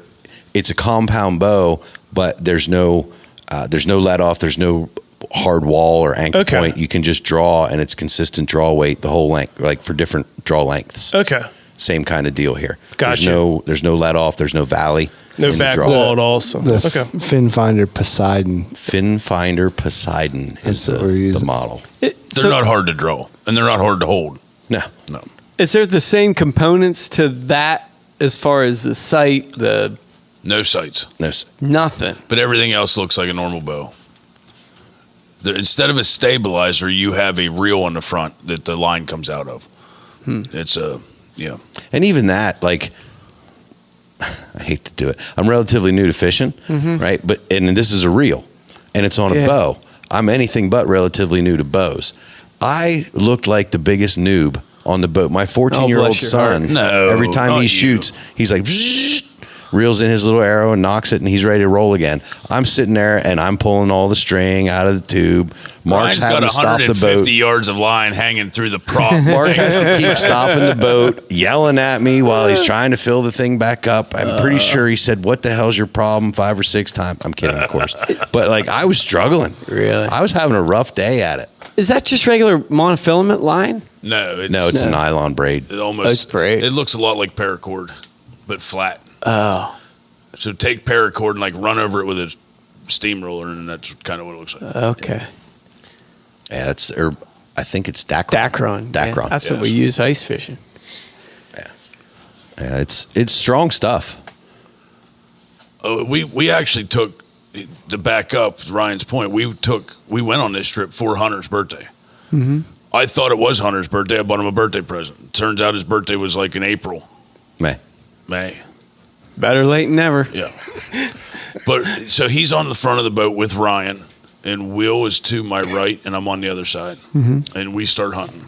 it's a compound bow, but there's no let off, there's no hard wall or anchor point. You can just draw, and it's consistent draw weight the whole length, like for different draw lengths. Okay. Same kind of deal here. Gotcha. There's no let off, there's no valley. No back wall at all. So Fin Finder Poseidon. Fin Finder Poseidon is the model. They're not hard to draw, and they're not hard to hold. No. Is there the same components to that as far as the sight, No sights. nothing? But everything else looks like a normal bow. Instead of a stabilizer, you have a reel on the front that the line comes out of. It's And even that, like, I hate to do it. I'm relatively new to fishing, right? And this is a reel, and it's on a bow. I'm anything but relatively new to bows. I looked like the biggest noob on the boat. My 14-year-old son, every time he shoots, he's like, reels in his little arrow and knocks it, and he's ready to roll again. I'm sitting there, and I'm pulling all the string out of the tube. Mark's having to stop the boat. 150 yards of line hanging through the prop. Mark has to keep stopping the boat, yelling at me while he's trying to fill the thing back up. I'm pretty sure he said, "What the hell's your problem?" 5 or 6 times. I'm kidding, of course. But I was struggling. Really? I was having a rough day at it. Is that just regular monofilament line? No, it's a nylon braid. It's braid. It looks a lot like paracord, but flat. Oh. So take paracord and run over it with a steamroller, and that's kind of what it looks like. Okay. Yeah, I think it's Dacron. Yeah, that's what we use ice fishing. Yeah, it's strong stuff. We actually took, to back up Ryan's point, we went on this trip for Hunter's birthday. Mm-hmm. I thought it was Hunter's birthday. I bought him a birthday present. Turns out his birthday was in April. May. Better late than never. Yeah. But so he's on the front of the boat with Ryan, and Will is to my right, and I'm on the other side, and we start hunting.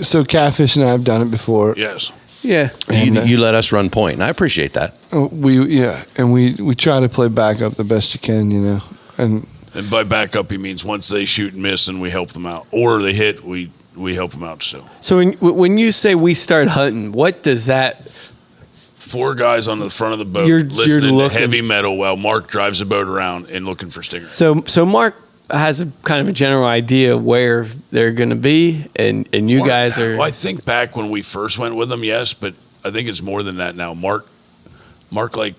So Catfish and I have done it before. Yes. Yeah. And you let us run point, and I appreciate that. And we try to play back up the best you can, and by back up, he means once they shoot and miss, and we help them out, or they hit, we help them out still. So when you say we start hunting, what does that? 4 guys on the front of the boat listening to heavy metal while Mark drives the boat around and looking for stingers. So Mark has a kind of a general idea where they're going to be, and you guys are. Well, I think back when we first went with them, yes, but I think it's more than that now. Mark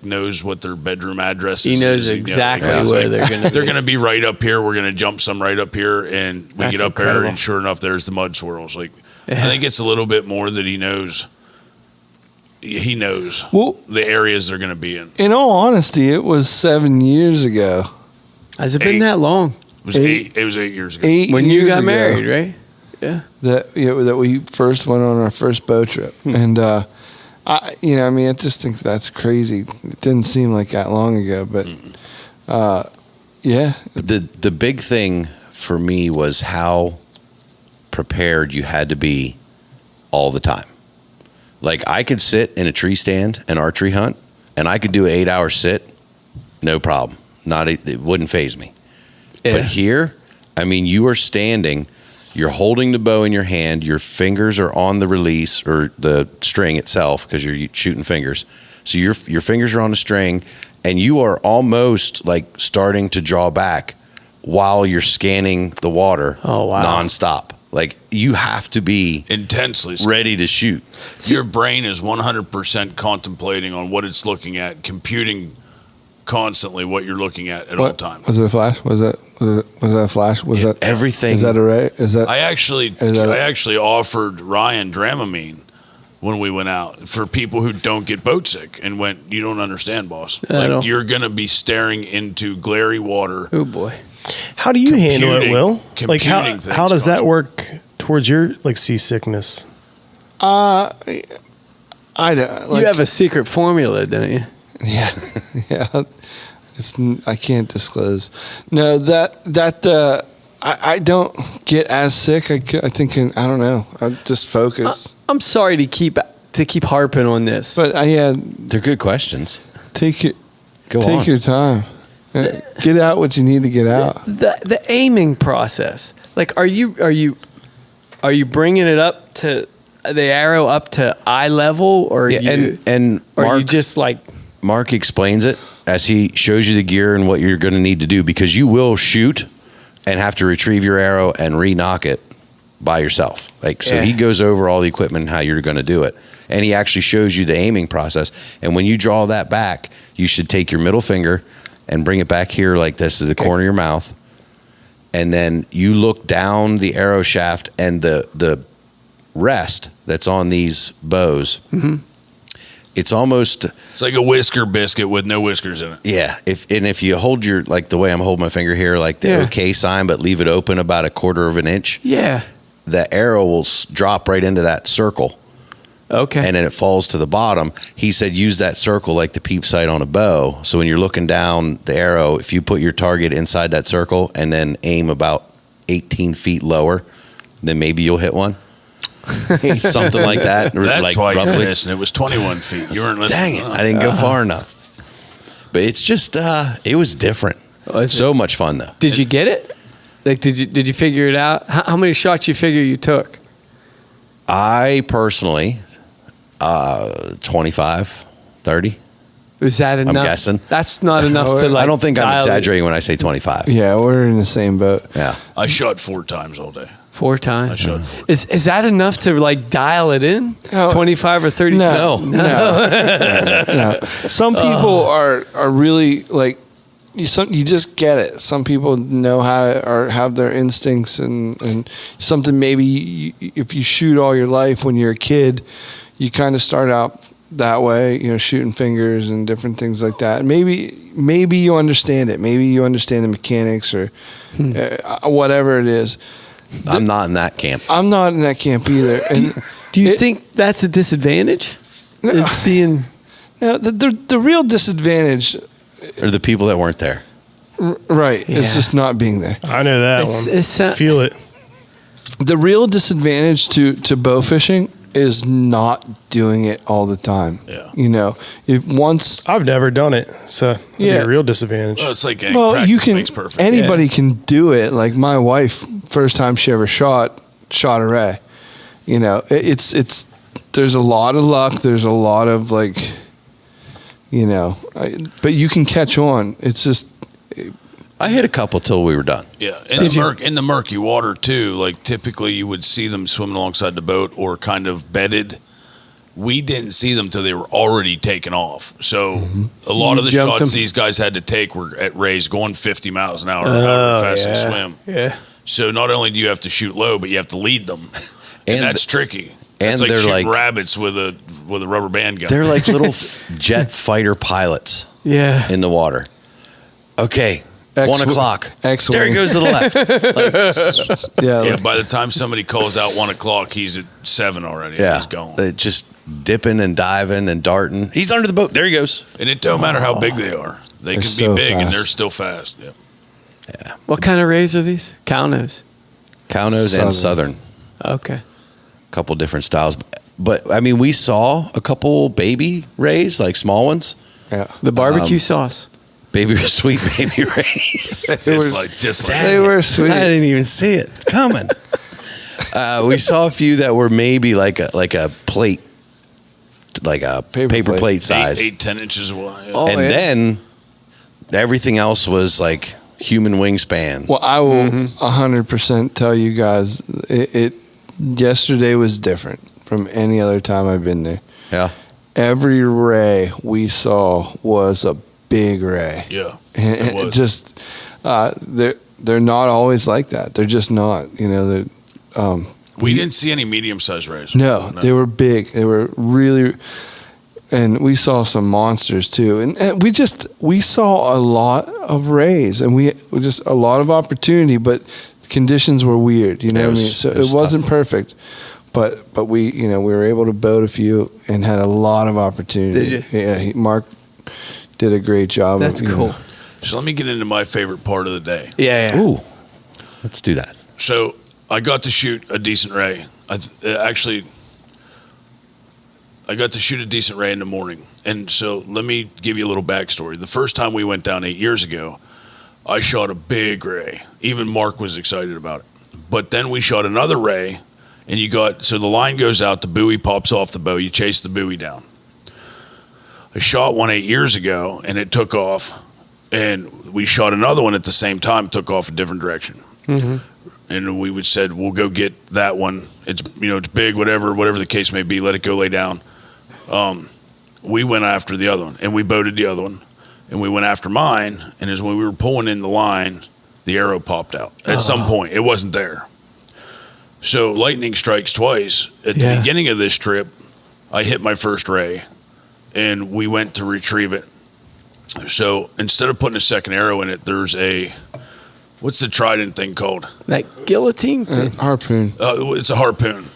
knows what their bedroom address is. He knows exactly where they're going to be. They're going to be right up here. We're going to jump some right up here, and we get up incredible. there, and sure enough, there's the mud swirls. I think it's a little bit more that he knows. He knows the areas they're going to be in. In all honesty, it was 7 years ago. Has it been that long? It was 8 years ago. When you got married, right? Yeah. That we first went on our first boat trip, and I just think that's crazy. It didn't seem like that long ago, but yeah. The big thing for me was how prepared you had to be all the time. I could sit in a tree stand and archery hunt, and I could do an 8-hour sit no problem. It wouldn't faze me. Yeah. But here, I mean, you are standing, you're holding the bow in your hand, your fingers are on the release or the string itself because you're shooting fingers. So your fingers are on the string, and you are almost like starting to draw back while you're scanning the water nonstop. Like, you have to be intensely ready to shoot. Your brain is 100% contemplating on what it's looking at, computing constantly what you're looking at all times. Was it a flash? Was that a flash? Was that everything? Is that a ray? Is that? I actually offered Ryan Dramamine when we went out for people who don't get boat sick, and went, you don't understand, boss. Like, you're going to be staring into glary water. Oh boy. How do you handle it, Will? Like, Computing how does that work towards your like seasickness? I don't. Like, you have a secret formula, don't you? Yeah, yeah. I can't disclose. No, I don't get as sick. I think I don't know. I just focus. I'm sorry to keep harping on this, but they're good questions. Take on. your time. Get out what you need to get out. The aiming process. Like, are you bringing it up to the arrow up to eye level, or and are you just like? Mark explains it as he shows you the gear and what you're going to need to do, because you will shoot and have to retrieve your arrow and re-knock it by yourself. Like, so he goes over all the equipment and how you're going to do it. And he actually shows you the aiming process. And when you draw that back, you should take your middle finger and bring it back here like this to the corner of your mouth. And then you look down the arrow shaft, and the rest that's on these bows, it's like a whisker biscuit with no whiskers in it. Yeah. If you hold your, like the way I'm holding my finger here, like the OK sign, but leave it open about 1/4 of an inch. Yeah. The arrow will drop right into that circle. Okay. And then it falls to the bottom. He said use that circle like the peep sight on a bow. So when you're looking down the arrow, if you put your target inside that circle and then aim about 18 feet lower, then maybe you'll hit one. Something like that. That's like why roughly. you're missing. It was 21 feet. You weren't listening. Dang it. I didn't go far enough. But it's just, it was different. So much fun, though. Did you get it? Like, did you figure it out? How many shots you figure you took? I personally, 25, 30. Was that enough? I'm guessing. That's not enough to like. I don't think I'm exaggerating when I say 25. Yeah, we're in the same boat. Yeah. I shot 4 times all day. 4 times. I shot 4. Is that enough to like dial it in? 25 or 30? No. Some people are really like you just get it. Some people know how to, or have their instincts and something. Maybe if you shoot all your life when you're a kid, you kind of start out that way, shooting fingers and different things like that. Maybe you understand it. Maybe you understand the mechanics or whatever it is. I'm not in that camp. I'm not in that camp either. And do you think that's a disadvantage? Is being the real disadvantage are the people that weren't there. Right. Yeah. It's just not being there. I know that one. Feel it. The real disadvantage to bow fishing is not doing it all the time. Yeah. I've never done it, so it'd be a real disadvantage. Well, it's like practice makes perfect. Anybody can do it. Like my wife, first time she ever shot a ray. It's there's a lot of luck. There's a lot of but you can catch on. It's just. I hit a couple till we were done. Yeah, in the murky water too. Like typically, you would see them swimming alongside the boat or kind of bedded. We didn't see them till they were already taken off. So a lot of the shots these guys had to take were at rays going 50 miles an hour, however fast they swim. Yeah. So not only do you have to shoot low, but you have to lead them, and that's tricky. And it's like they're shooting like rabbits with a rubber band gun. They're like little jet fighter pilots. Yeah. In the water. Okay. 1 o'clock. X-wing. There he goes to the left. Yeah. By the time somebody calls out 1 o'clock, he's at 7 already. Yeah. He's gone. Just dipping and diving and darting. He's under the boat. There he goes. And it don't matter how big they are. They can be so big fast. and they're still fast. Yeah. Yeah. What kind of rays are these? Cow-nose. Cow-nose and Southern. Okay. A couple different styles. But, I mean, we saw a couple baby rays, like small ones. Yeah. The barbecue sauce. sweet baby rays. They were sweet. I didn't even see it coming. We saw a few that were maybe like a plate, like a paper plate size, 10 inches wide. Oh, and then everything else was like human wingspan. Well, I will 100% tell you guys, it yesterday was different from any other time I've been there. Yeah. Every ray we saw was a big ray. Yeah. And it just they're not always like that. They're just not. We didn't see any medium-sized rays. No, they were big. They were really, and we saw some monsters too. And we saw a lot of rays, and we just a lot of opportunity, but conditions were weird. You know what I mean? So it wasn't perfect. But we we were able to boat a few and had a lot of opportunity. Did you? Yeah, Mark did a great job. That's cool. So let me get into my favorite part of the day. Yeah. Ooh, let's do that. So I got to shoot a decent ray. I got to shoot a decent ray in the morning. And so let me give you a little backstory. The first time we went down 8 years ago, I shot a big ray. Even Mark was excited about it. But then we shot another ray. And so the line goes out, the buoy pops off the bow, you chase the buoy down. I shot one 8 years ago, and it took off, and we shot another one at the same time, took off a different direction. Mm-hmm. And we said, we'll go get that one. It's it's big, whatever the case may be, let it go lay down. We went after the other one, and we boated the other one, and we went after mine, and as when we were pulling in the line, the arrow popped out. At some point, it wasn't there. So lightning strikes twice. At the beginning of this trip, I hit my first ray, and we went to retrieve it. So instead of putting a second arrow in it, there's what's the trident thing called? That guillotine thing? Harpoon. It's a harpoon.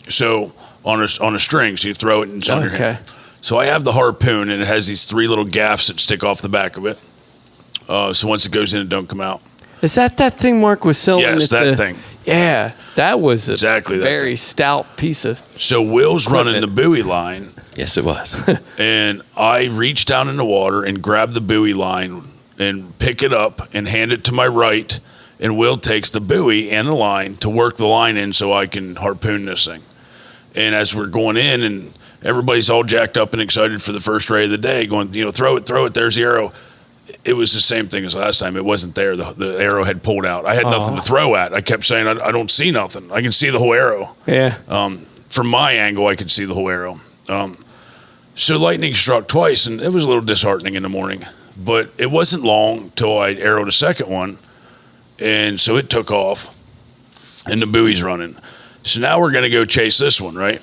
So on a string, so you throw it and it's on your hand. So I have the harpoon, and it has these 3 little gaffs that stick off the back of it. So once it goes in, it don't come out. Is that thing Mark was selling? Yes, that thing. Yeah, that was exactly that very stout piece of. So Will's running the buoy line. Yes, it was. And I reach down in the water and grab the buoy line and pick it up and hand it to my right. And Will takes the buoy and the line to work the line in so I can harpoon this thing. And as we're going in, and everybody's all jacked up and excited for the first ray of the day, going, throw it, there's the arrow. It was the same thing as last time. It wasn't there. The arrow had pulled out. I had nothing to throw at. I kept saying, I don't see nothing. I can see the whole arrow. Yeah. From my angle, I could see the whole arrow. So lightning struck twice, and it was a little disheartening in the morning. But it wasn't long till I arrowed a second one, and so it took off, and the buoy's running. So now we're going to go chase this one, right?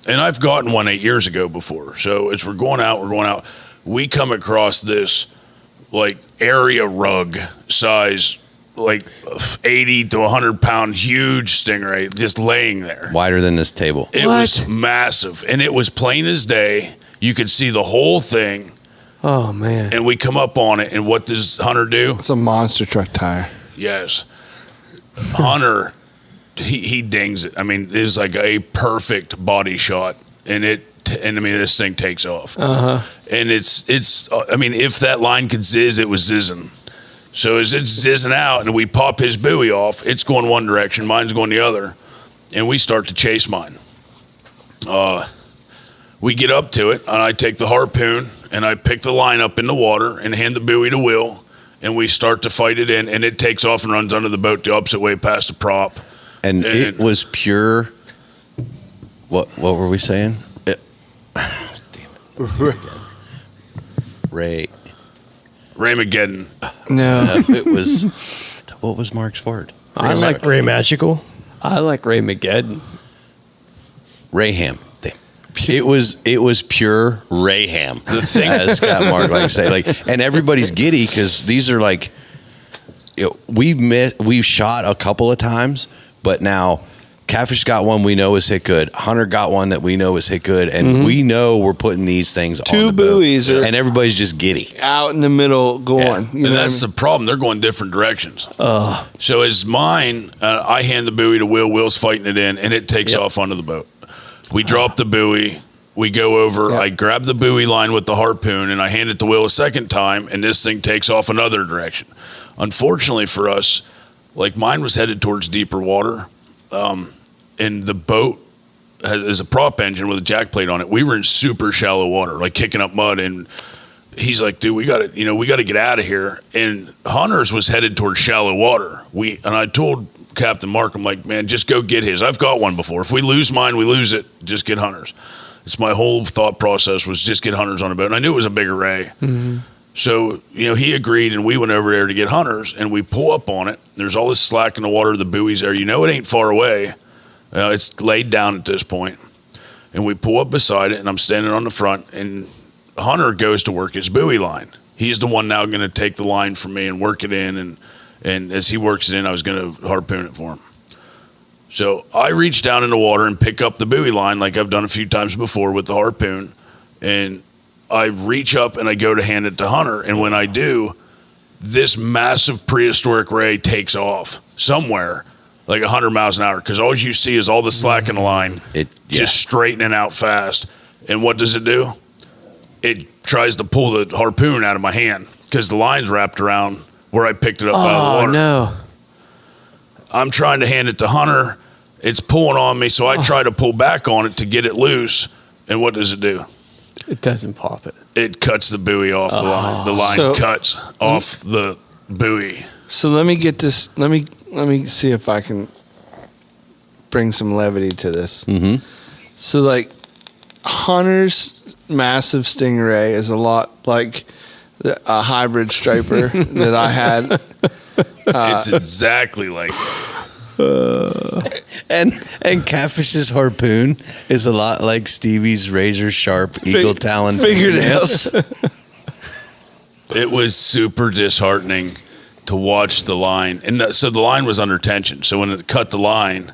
And I've gotten one 8 years ago before. So as we're going out, we come across this like area rug size, like 80 to 100 pound huge stingray just laying there. Wider than this table. It was massive, and it was plain as day. You could see the whole thing. Oh, man. And we come up on it, and what does Hunter do? It's a monster truck tire. Yes. Hunter, he dings it. I mean, it is like a perfect body shot, and this thing takes off. Uh-huh. And it's if that line could zizz, it was zizzing. So as it's zizzing out and we pop his buoy off, it's going one direction, mine's going the other, and we start to chase mine. We get up to it, and I take the harpoon, and I pick the line up in the water and hand the buoy to Will, and we start to fight it in, and it takes off and runs under the boat the opposite way past the prop. And it was pure, what were we saying? Damn it. Raymageddon. No. It was, what was Mark's word? I like Ray Magical. I like Raymageddon. Rayhem. It was pure Rayhem. The thing, as Scott Mark like to say, and everybody's giddy because these are like, we've shot a couple of times, but now Catfish got one we know is hit good. Hunter got one that we know is hit good, and we know we're putting these things on Two the boat, buoys are and everybody's just giddy out in the middle going. Yeah. And that's the problem. They're going different directions. So as mine, I hand the buoy to Will. Will's fighting it in, and it takes off onto the boat. We drop the buoy, we go over, I grab the buoy line with the harpoon and I hand it to Will a second time, and this thing takes off another direction. Unfortunately for us, like mine was headed towards deeper water, and the boat is a prop engine with a jack plate on it. We were in super shallow water, like kicking up mud, and he's like, dude, we got to get out of here. And Hunter's was headed towards shallow water. And I told Captain Mark, I'm like, man, just go get his. I've got one before. If we lose mine, we lose it. Just get Hunter's. It's my whole thought process was just get Hunter's on a boat. And I knew it was a bigger ray. Mm-hmm. So, he agreed, and we went over there to get Hunter's, and we pull up on it. There's all this slack in the water. The buoy's there. It ain't far away. It's laid down at this point. And we pull up beside it, and I'm standing on the front, and Hunter goes to work his buoy line. He's the one now going to take the line from me and work it in, and as he works it in, I was going to harpoon it for him. So I reach down in the water and pick up the buoy line like I've done a few times before with the harpoon, and I reach up and I go to hand it to Hunter, and when I do, this massive prehistoric ray takes off somewhere like 100 miles an hour, because all you see is all the slack in the line just straightening out fast. And what does it do? It tries to pull the harpoon out of my hand because the line's wrapped around where I picked it up out of the water. Oh, no. I'm trying to hand it to Hunter. It's pulling on me, so I try to pull back on it to get it loose. And what does it do? It doesn't pop it. It cuts the buoy off the line. The line cuts off the buoy. So let me get this. Let me see if I can bring some levity to this. Mm-hmm. So, like, Hunter's massive Stingray is a lot like a hybrid striper that I had. It's exactly like that. And Catfish's harpoon is a lot like Stevie's razor sharp eagle talon fingernails. It was super disheartening to watch the line. And so the line was under tension. So when it cut the line,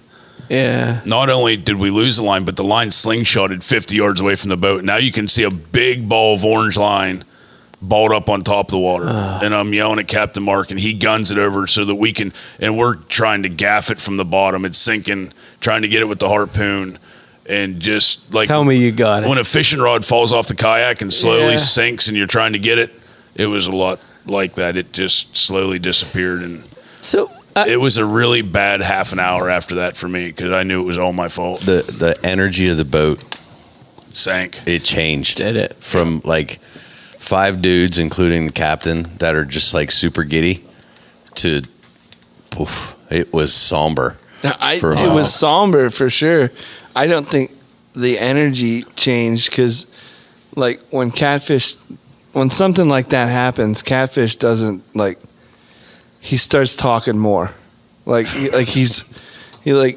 not only did we lose the line, but the line slingshotted 50 yards away from the boat. Now you can see a big ball of orange line balled up on top of the water. And I'm yelling at Captain Mark, and he guns it over so that we can, and we're trying to gaff it from the bottom. It's sinking, trying to get it with the harpoon. And just like, tell me you got it. When a fishing rod falls off the kayak and slowly sinks and you're trying to get it, it was a lot like that. It just slowly disappeared. And so it was a really bad half an hour after that for me because I knew it was all my fault. The energy of the boat sank. It changed. Did it? From like 5 dudes, including the captain, that are just like super giddy, to poof, it was somber. It was somber for sure. I don't think the energy changed because, like, when something like that happens, Catfish doesn't like. He starts talking more, he's hey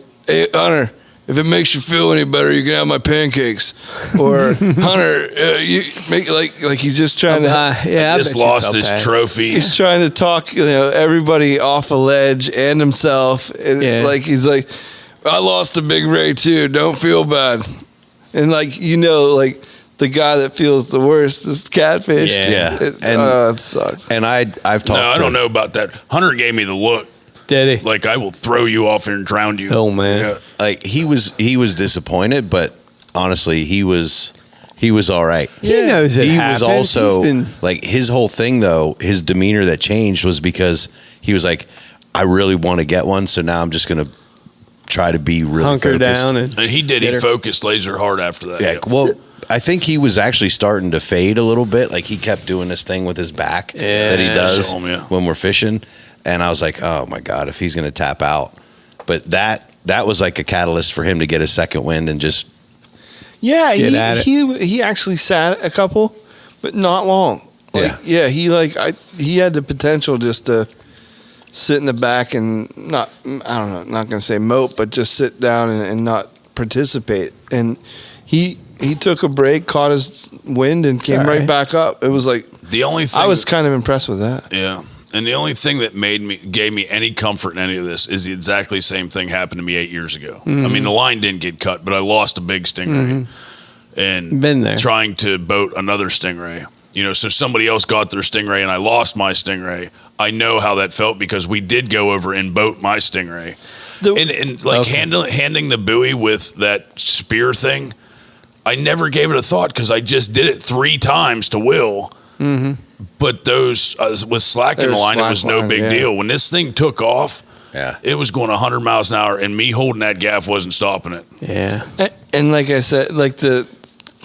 Hunter, if it makes you feel any better, you can have my pancakes. Or Hunter, you make like he's just trying to. He just lost his trophy. He's trying to talk, everybody off a ledge and himself. And he's like, I lost a big ray too. Don't feel bad. And the guy that feels the worst is Catfish. Yeah. It sucks. And I've talked. No, I don't know about that. Hunter gave me the look. Did he? Like, I will throw you off and drown you. Oh man. Yeah. Like he was disappointed, but honestly, he was all right. He knows it. He happens. was also like, his whole thing though, his demeanor that changed was because he was like, I really want to get one, so now I'm just gonna try to be really hunker focused. down, and he did. He focused laser hard after that. Yeah. Well, I think he was actually starting to fade a little bit. Like, he kept doing this thing with his back that he does when we're fishing. And I was like, oh my God, if he's going to tap out. But that was like a catalyst for him to get a second wind and just. Yeah. He actually sat a couple, but not long. He had the potential just to sit in the back and not going to say mope, but just sit down and not participate. And he took a break, caught his wind, and came right back up. It was like the only thing I was kind of impressed with that. Yeah, and the only thing that gave me any comfort in any of this is the exactly same thing happened to me 8 years ago. Mm-hmm. I mean, the line didn't get cut, but I lost a big stingray, and been there trying to boat another stingray. So somebody else got their stingray, and I lost my stingray. I know how that felt because we did go over and boat my stingray, handing the buoy with that spear thing. I never gave it a thought because I just did it 3 times to Will. Mm-hmm. But those with slack in the line, it was no big deal. When this thing took off, it was going 100 miles an hour, and me holding that gaff wasn't stopping it. Yeah. And like I said, like the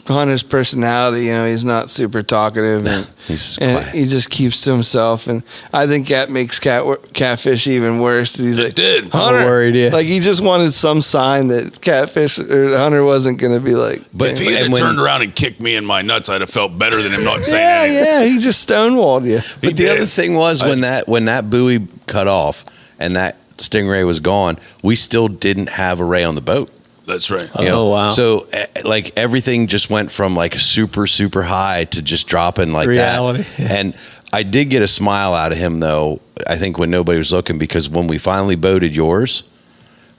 Hunter's personality, you know, he's not super talkative, and he just keeps to himself. And I think that makes catfish even worse. He's like, Hunter, I'm worried, like he just wanted some sign that catfish or Hunter wasn't going to be like. But if he had turned around and kicked me in my nuts, I'd have felt better than him not saying anything. Yeah, he just stonewalled you. But the other thing was when that buoy cut off and that Stingray was gone, we still didn't have a ray on the boat. That's right. You know? Wow. So like everything just went from like super, super high to just dropping like reality. that. Yeah. And I did get a smile out of him though, I think when nobody was looking, because when we finally boated yours,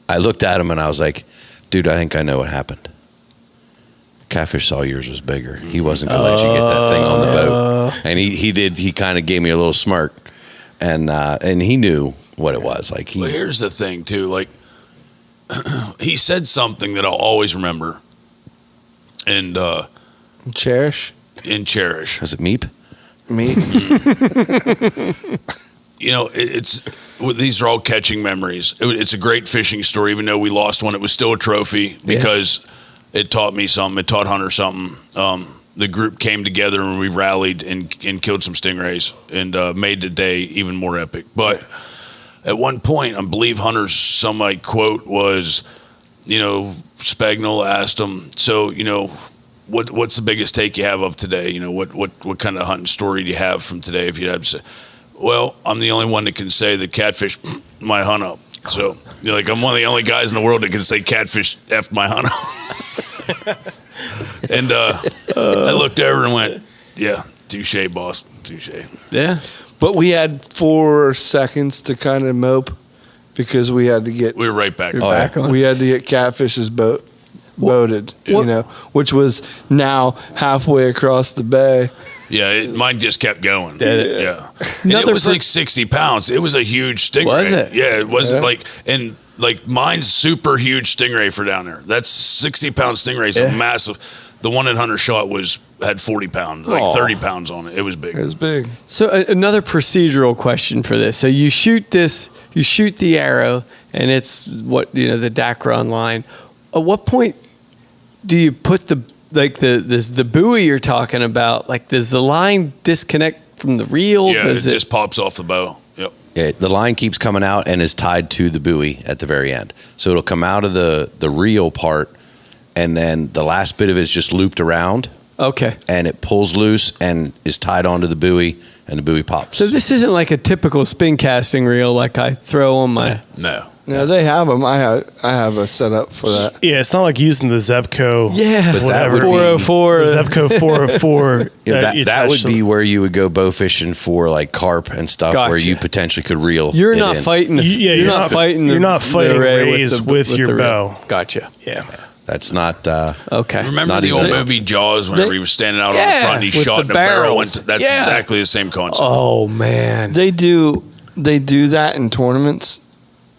I looked at him and I was like, dude, I think I know what happened. Catfish saw yours was bigger. He wasn't going to let you get that thing on the boat. And he kind of gave me a little smirk, and he knew what it was. Like well, here's the thing too, like, he said something that I'll always remember, and cherish. Was it Meep? Meep. You know, these are all catching memories. It's a great fishing story, even though we lost one. It was still a trophy because it taught me something. It taught Hunter something. The group came together and we rallied and killed some stingrays and made the day even more epic. But at one point, I believe Hunter's quote was, you know, Spagnol asked him, so, you know, what's the biggest take you have of today? You know, what kind of hunting story do you have from today? If you had to say, well, I'm the only one that can say that catfish my hunt up. So, you're like, I'm one of the only guys in the world that can say catfish effed my hunt up. And I looked over and went, yeah, touche, boss, touche. Yeah. But we had 4 seconds to kind of mope because we had to get. We were right back. We had to get Catfish's boated, you know, which was now halfway across the bay. Yeah, mine just kept going. Yeah. And it was like 60 pounds. It was a huge stingray. Was it? Yeah, it wasn't like mine's super huge stingray for down there. That's 60-pound stingray, so massive. The one that Hunter shot had 40 pounds, 30 pounds on it. It was big. It was big. So another procedural question for this. So you shoot the arrow, and it's the Dacron line. At what point do you put the buoy you're talking about? Like, does the line disconnect from the reel? Yeah, it just pops off the bow. Yep. Yeah, the line keeps coming out and is tied to the buoy at the very end. So it'll come out of the reel part, and then the last bit of it is just looped around. Okay. And it pulls loose and is tied onto the buoy, and the buoy pops. So this isn't like a typical spin casting reel like I throw on my... No. No, they have them. I have a setup for that. Yeah, it's not like using the Zebco. Yeah, but that would 404. The Zebco 404. that would be where you would go bow fishing for like carp and stuff, where you potentially could reel. You're not fighting. You're not fighting rays with your bow. Gotcha. Yeah. That's not okay. Remember not the old even- movie Jaws, whenever he was standing out on the front and he with shot the in a barrel? barrels. That's exactly the same concept. Oh man, They do that in tournaments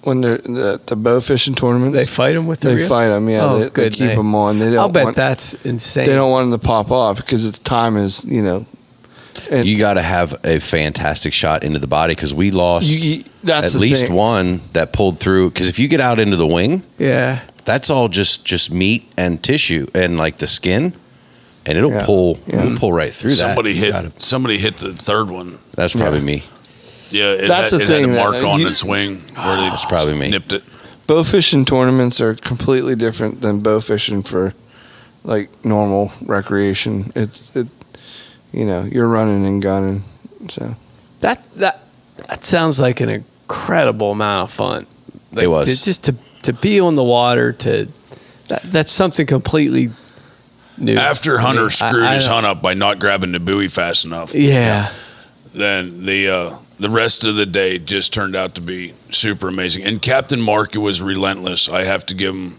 when they're the bow fishing tournaments. they fight them with the They reel? fight them. Yeah, Oh, they good keep night. them on. They don't. I'll bet want, that's insane. They don't want them to pop off because its time is you got to have a fantastic shot into the body, because we lost that's at the least thing. one that pulled through. Because if you get out into the wing, Yeah. that's all just meat and tissue and like the skin, and it'll pull right through Somebody that. somebody hit the third one. That's probably me. Yeah, That's the it thing had a mark that on you- its wing where they That's probably me. nipped it. Bow fishing tournaments are completely different than bow fishing for like normal recreation. You're running and gunning. So That sounds like an incredible amount of fun. Like, It was. just to be on the water. That's something completely new. After to Hunter me. screwed I his don't- hunt up by not grabbing the buoy fast enough, Yeah. then the rest of the day just turned out to be super amazing. And Captain Mark was relentless. I have to give him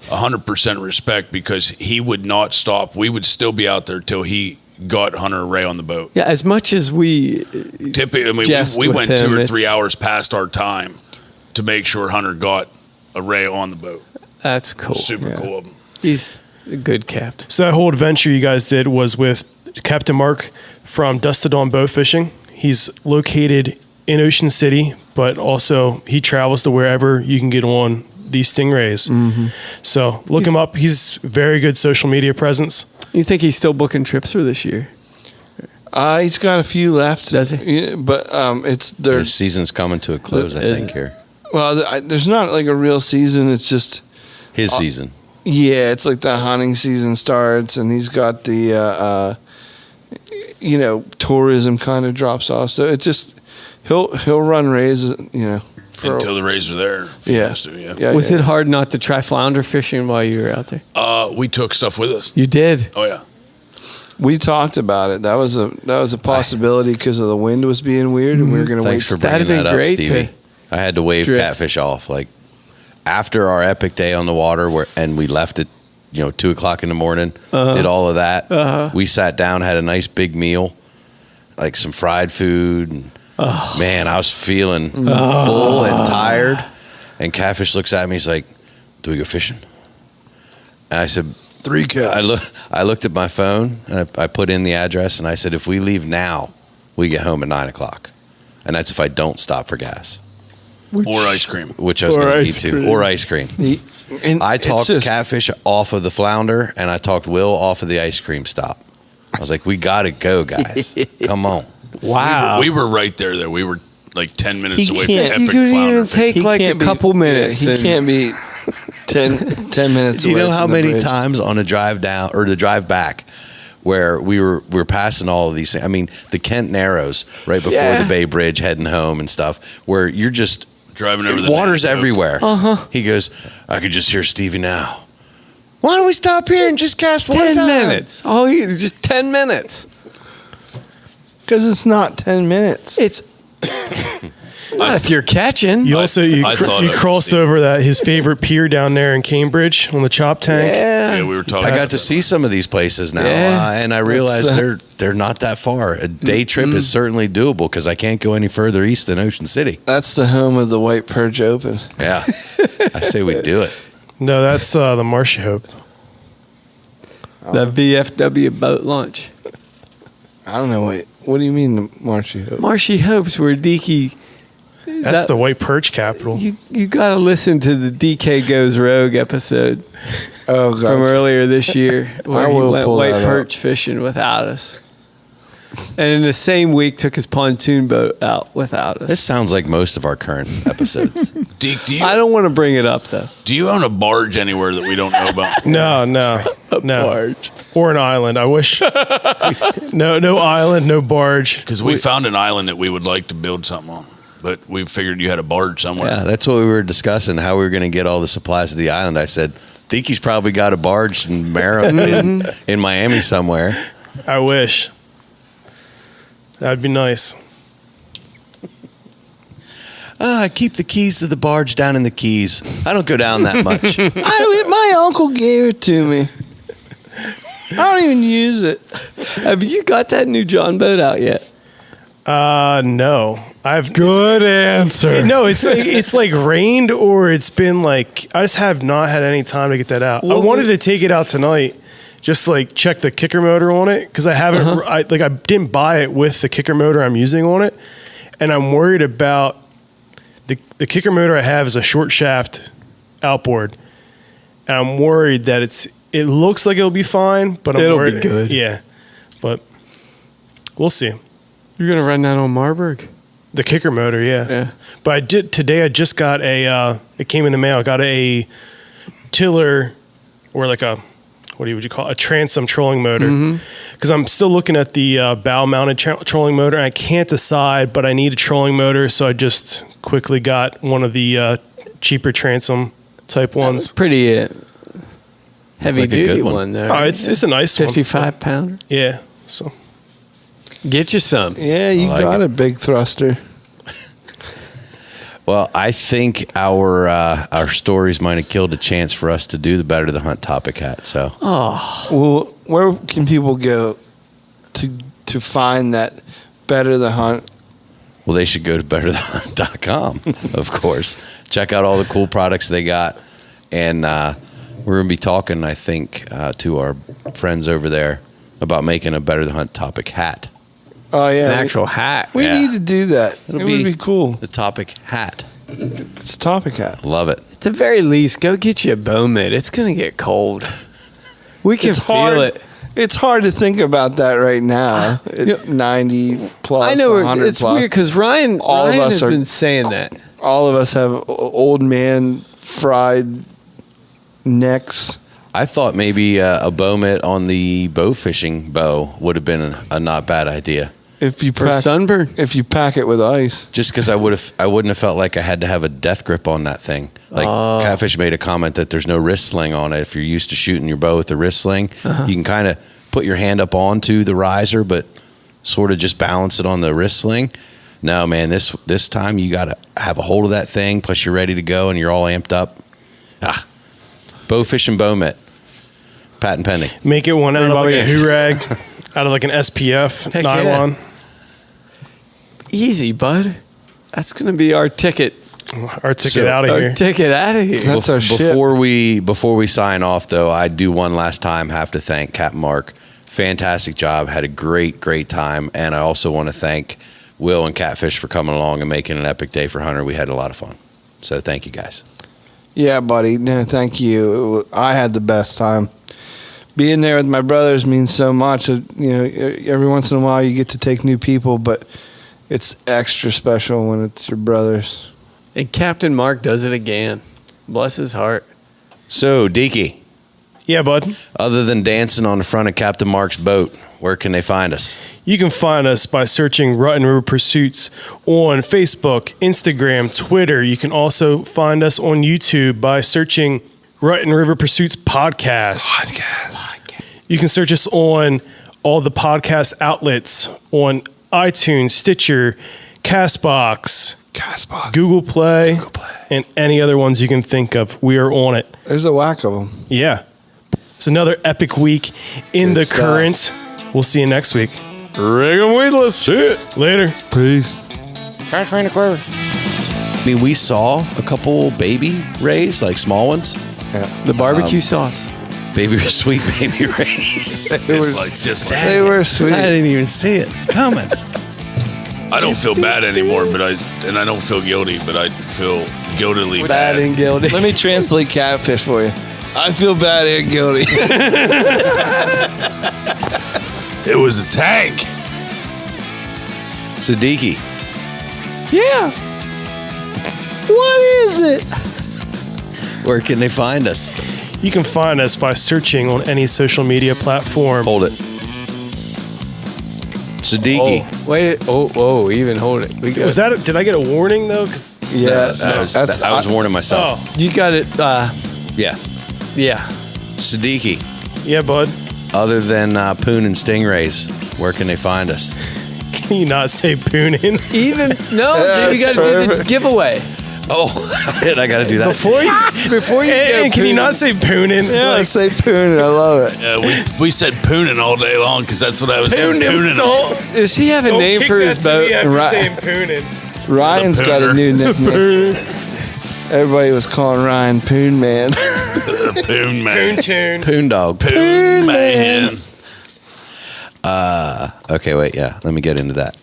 100% respect, because he would not stop. We would still be out there till he got Hunter Ray on the boat. Yeah. As much as we Typically, I mean, jest we with went him, 2 or it's- 3 hours past our time to make sure Hunter got a Ray on the boat. that's cool. Super cool of him. He's Good captain. So that whole adventure you guys did was with Captain Mark from Dusk to Dawn Bowfishing. He's located in Ocean City, but also he travels to wherever you can get on these Stingrays. Mm-hmm. So look him up. He's very good social media presence. You think he's still booking trips for this year? He's got a few left. Does he? Yeah, but it's The there's season's coming to a close, I think, here. well, there's not like a real season. It's just His season. yeah, it's like the hunting season starts, and he's got the tourism kind of drops off. So it just he'll run rays, for Until the rays are there. if he yeah. has to, Yeah, Was yeah. it hard not to try flounder fishing while you were out there? We took stuff with us. You did. Oh yeah. We talked about it. That was a possibility because of the wind was being weird, and we were going to wait. Thanks for That'd bringing have that been up, great Stevie. to I had to wave drift. catfish off. Like, after our epic day on the water, and we left at 2:00 in the morning, did all of that. We sat down, had a nice big meal, like some fried food. And, man, I was feeling full and tired. And Catfish looks at me. He's like, "Do we go fishing?" And I said, 3 cats. I looked at my phone and I put in the address and I said, if we leave now, we get home at 9:00, and that's if I don't stop for gas, Or ice cream. which I was Or going to eat ice too, cream. or ice cream. And I it's talked just- Catfish off of the flounder and I talked Will off of the ice cream stop. I was like, we got to go, guys. Come on. Wow. We were right there. We were like 10 minutes He away from can't- epic you could flounder. even take He like a can't be- couple minutes. Yeah, he and- can't be 10 minutes Do you away know how from the many bridge. times on the drive down or the drive back where we were passing all of these things? I mean, the Kent Narrows right before Yeah. the Bay Bridge heading home and stuff, where you're just Driving over the water's Nanticoke. everywhere. He goes, I could just hear Stevie now. Why don't we stop here and just cast one 10 time? minutes. Oh, just 10 minutes. Because it's not 10 minutes. It's not if you're catching. You also you I thought you of crossed Steve. over his favorite pier down there in Cambridge on the Chop Tank. Yeah. Yeah, we were talking. I got to see some of these places now, Yeah. and I realized they're not that far. A day trip is certainly doable because I can't go any further east than Ocean City. That's the home of the White Perch Open. Yeah, I say we do it. No, that's the Marshy Hope. The VFW boat launch. I don't know. What do you mean, the Marshy Hope? Marshy Hopes where DK. That's the white perch capital. You got to listen to the DK Goes Rogue episode Oh, God. from earlier this year where I he will went pull white that perch fishing without us. And in the same week took his pontoon boat out without us. This sounds like most of our current episodes. Deke, do I don't want to bring it up though. you own a barge anywhere that we don't know about? No. Barge. Or an island. I wish. No island, no barge. Because we found an island that we would like to build something on, but we figured you had a barge somewhere. Yeah, that's what we were discussing, how we were going to get all the supplies to the island. I said, Diki's probably got a barge in in Miami somewhere. I wish. That'd be nice. I keep the keys to the barge down in the Keys. I don't go down that much. My uncle gave it to me. I don't even use it. Have you got that new John boat out yet? No. I've Good answer. No, it's like rained or it's been like I just have not had any time to get that out. I wanted to take it out tonight, just like check the kicker motor on it because I haven't. I didn't buy it with the kicker motor I'm using on it, and I'm worried about the kicker motor I have is a short shaft outboard, and I'm worried that it looks like it'll be fine, but I'm It'll worried, be good. Yeah, but we'll see. You're gonna run that on Marburg? The kicker motor, yeah. Yeah. But I did today. I just got it came in the mail. I got a tiller or like what would you call it? A transom trolling motor. Because I'm still looking at the bow mounted trolling motor. And I can't decide, but I need a trolling motor, so I just quickly got one of the cheaper transom type ones. Pretty heavy Like a duty good one. one there. Oh, it's a nice 55 pounder. Yeah. So Get you some. Yeah, you I like got it. a big thruster. Well, I think our stories might have killed a chance for us to do the Better the Hunt topic hat. So Well, where can people go to find that Better the Hunt? well, they should go to betterthehunt.com, of course. Check out all the cool products they got. And we're going to be talking, I think, to our friends over there about making a Better Than Hunt topic hat. Oh yeah, An actual hat. We Yeah. need to do that. It'll It would be cool. The topic hat. It's a topic hat. Love it. At the very least, go get you a bow mitt. It's going to get cold. We can It's feel hard. it. It's hard to think about that right now. At 90 plus, I know 100 it's plus. weird because Ryan All of us has are- been saying that. All of us have old man fried necks. I thought maybe a bow mitt on the bow fishing bow would have been a not bad idea. If you For pack, sunburn. if you pack it with ice. Just because I wouldn't have felt like I had to have a death grip on that thing. Like Catfish made a comment that there's no wrist sling on it. If you're used to shooting your bow with a wrist sling, you can kind of put your hand up onto the riser, but sort of just balance it on the wrist sling. No, man, this time you got to have a hold of that thing. Plus you're ready to go and you're all amped up. Bow fishing bow mitt, patent pending. Make it one out of like a Everybody- hoorag, out of like an SPF Heck nylon. Easy, bud. That's going to be our ticket. Our ticket So- out of Our here. ticket out of here. That's our ship. Before we sign off, though, I do one last time have to thank Captain Mark. Fantastic job. Had a great time. And I also want to thank Will and Catfish for coming along and making an epic day for Hunter. We had a lot of fun. So thank you guys. Yeah, buddy. No, thank you. I had the best time. Being there with my brothers means so much. Every once in a while you get to take new people, but it's extra special when it's your brothers. And Captain Mark does it again. Bless his heart. So, Deaky, Yeah, bud. other than dancing on the front of Captain Mark's boat, where can they find us? You can find us by searching Rotten River Pursuits on Facebook, Instagram, Twitter. You can also find us on YouTube by searching Rotten River Pursuits Podcast. You can search us on all the podcast outlets on iTunes, Stitcher, Castbox, Google Play, and any other ones you can think of. We are on it. There's a whack of them. Yeah. It's another epic week in Good the stuff. current. We'll see you next week. Rig 'em weedless. Later. Peace. I mean, we saw a couple baby rays, like small ones. The barbecue sauce. Sweet baby rays. They were, they were sweet. I didn't even see it coming. I don't feel bad anymore, but I don't feel guilty, but I feel guiltily Bad and guilty. Let me translate catfish for you. I feel bad and guilty. It was a tank. So, Deaky, Yeah. What is it? where can they find us? You can find us by searching on any social media platform. Hold it. So, Deaky. Oh, wait. Oh, even hold it. We got, Was that? Did I get a warning though? Because Yeah, I was warning myself. You got it. Yeah. Yeah. Siddiqui, yeah, bud. other than Poon and Stingrays, where can they find us? Can you not say poonin? Even no. Dude, you got to do the giveaway Oh, I got to do that. before you go. And can you not say poonin? Yeah, Like, say poon. I love it. We said poonin' all day long because that's what I was Poonin'. poonin'. Does he have a don't name kick for that his to me boat? after Right. saying poonin. Ryan's got a new nickname. Everybody was calling Ryan Poon Man. Poon man. Tune. Poon dog. Poon man. Okay, wait, yeah. Let me get into that.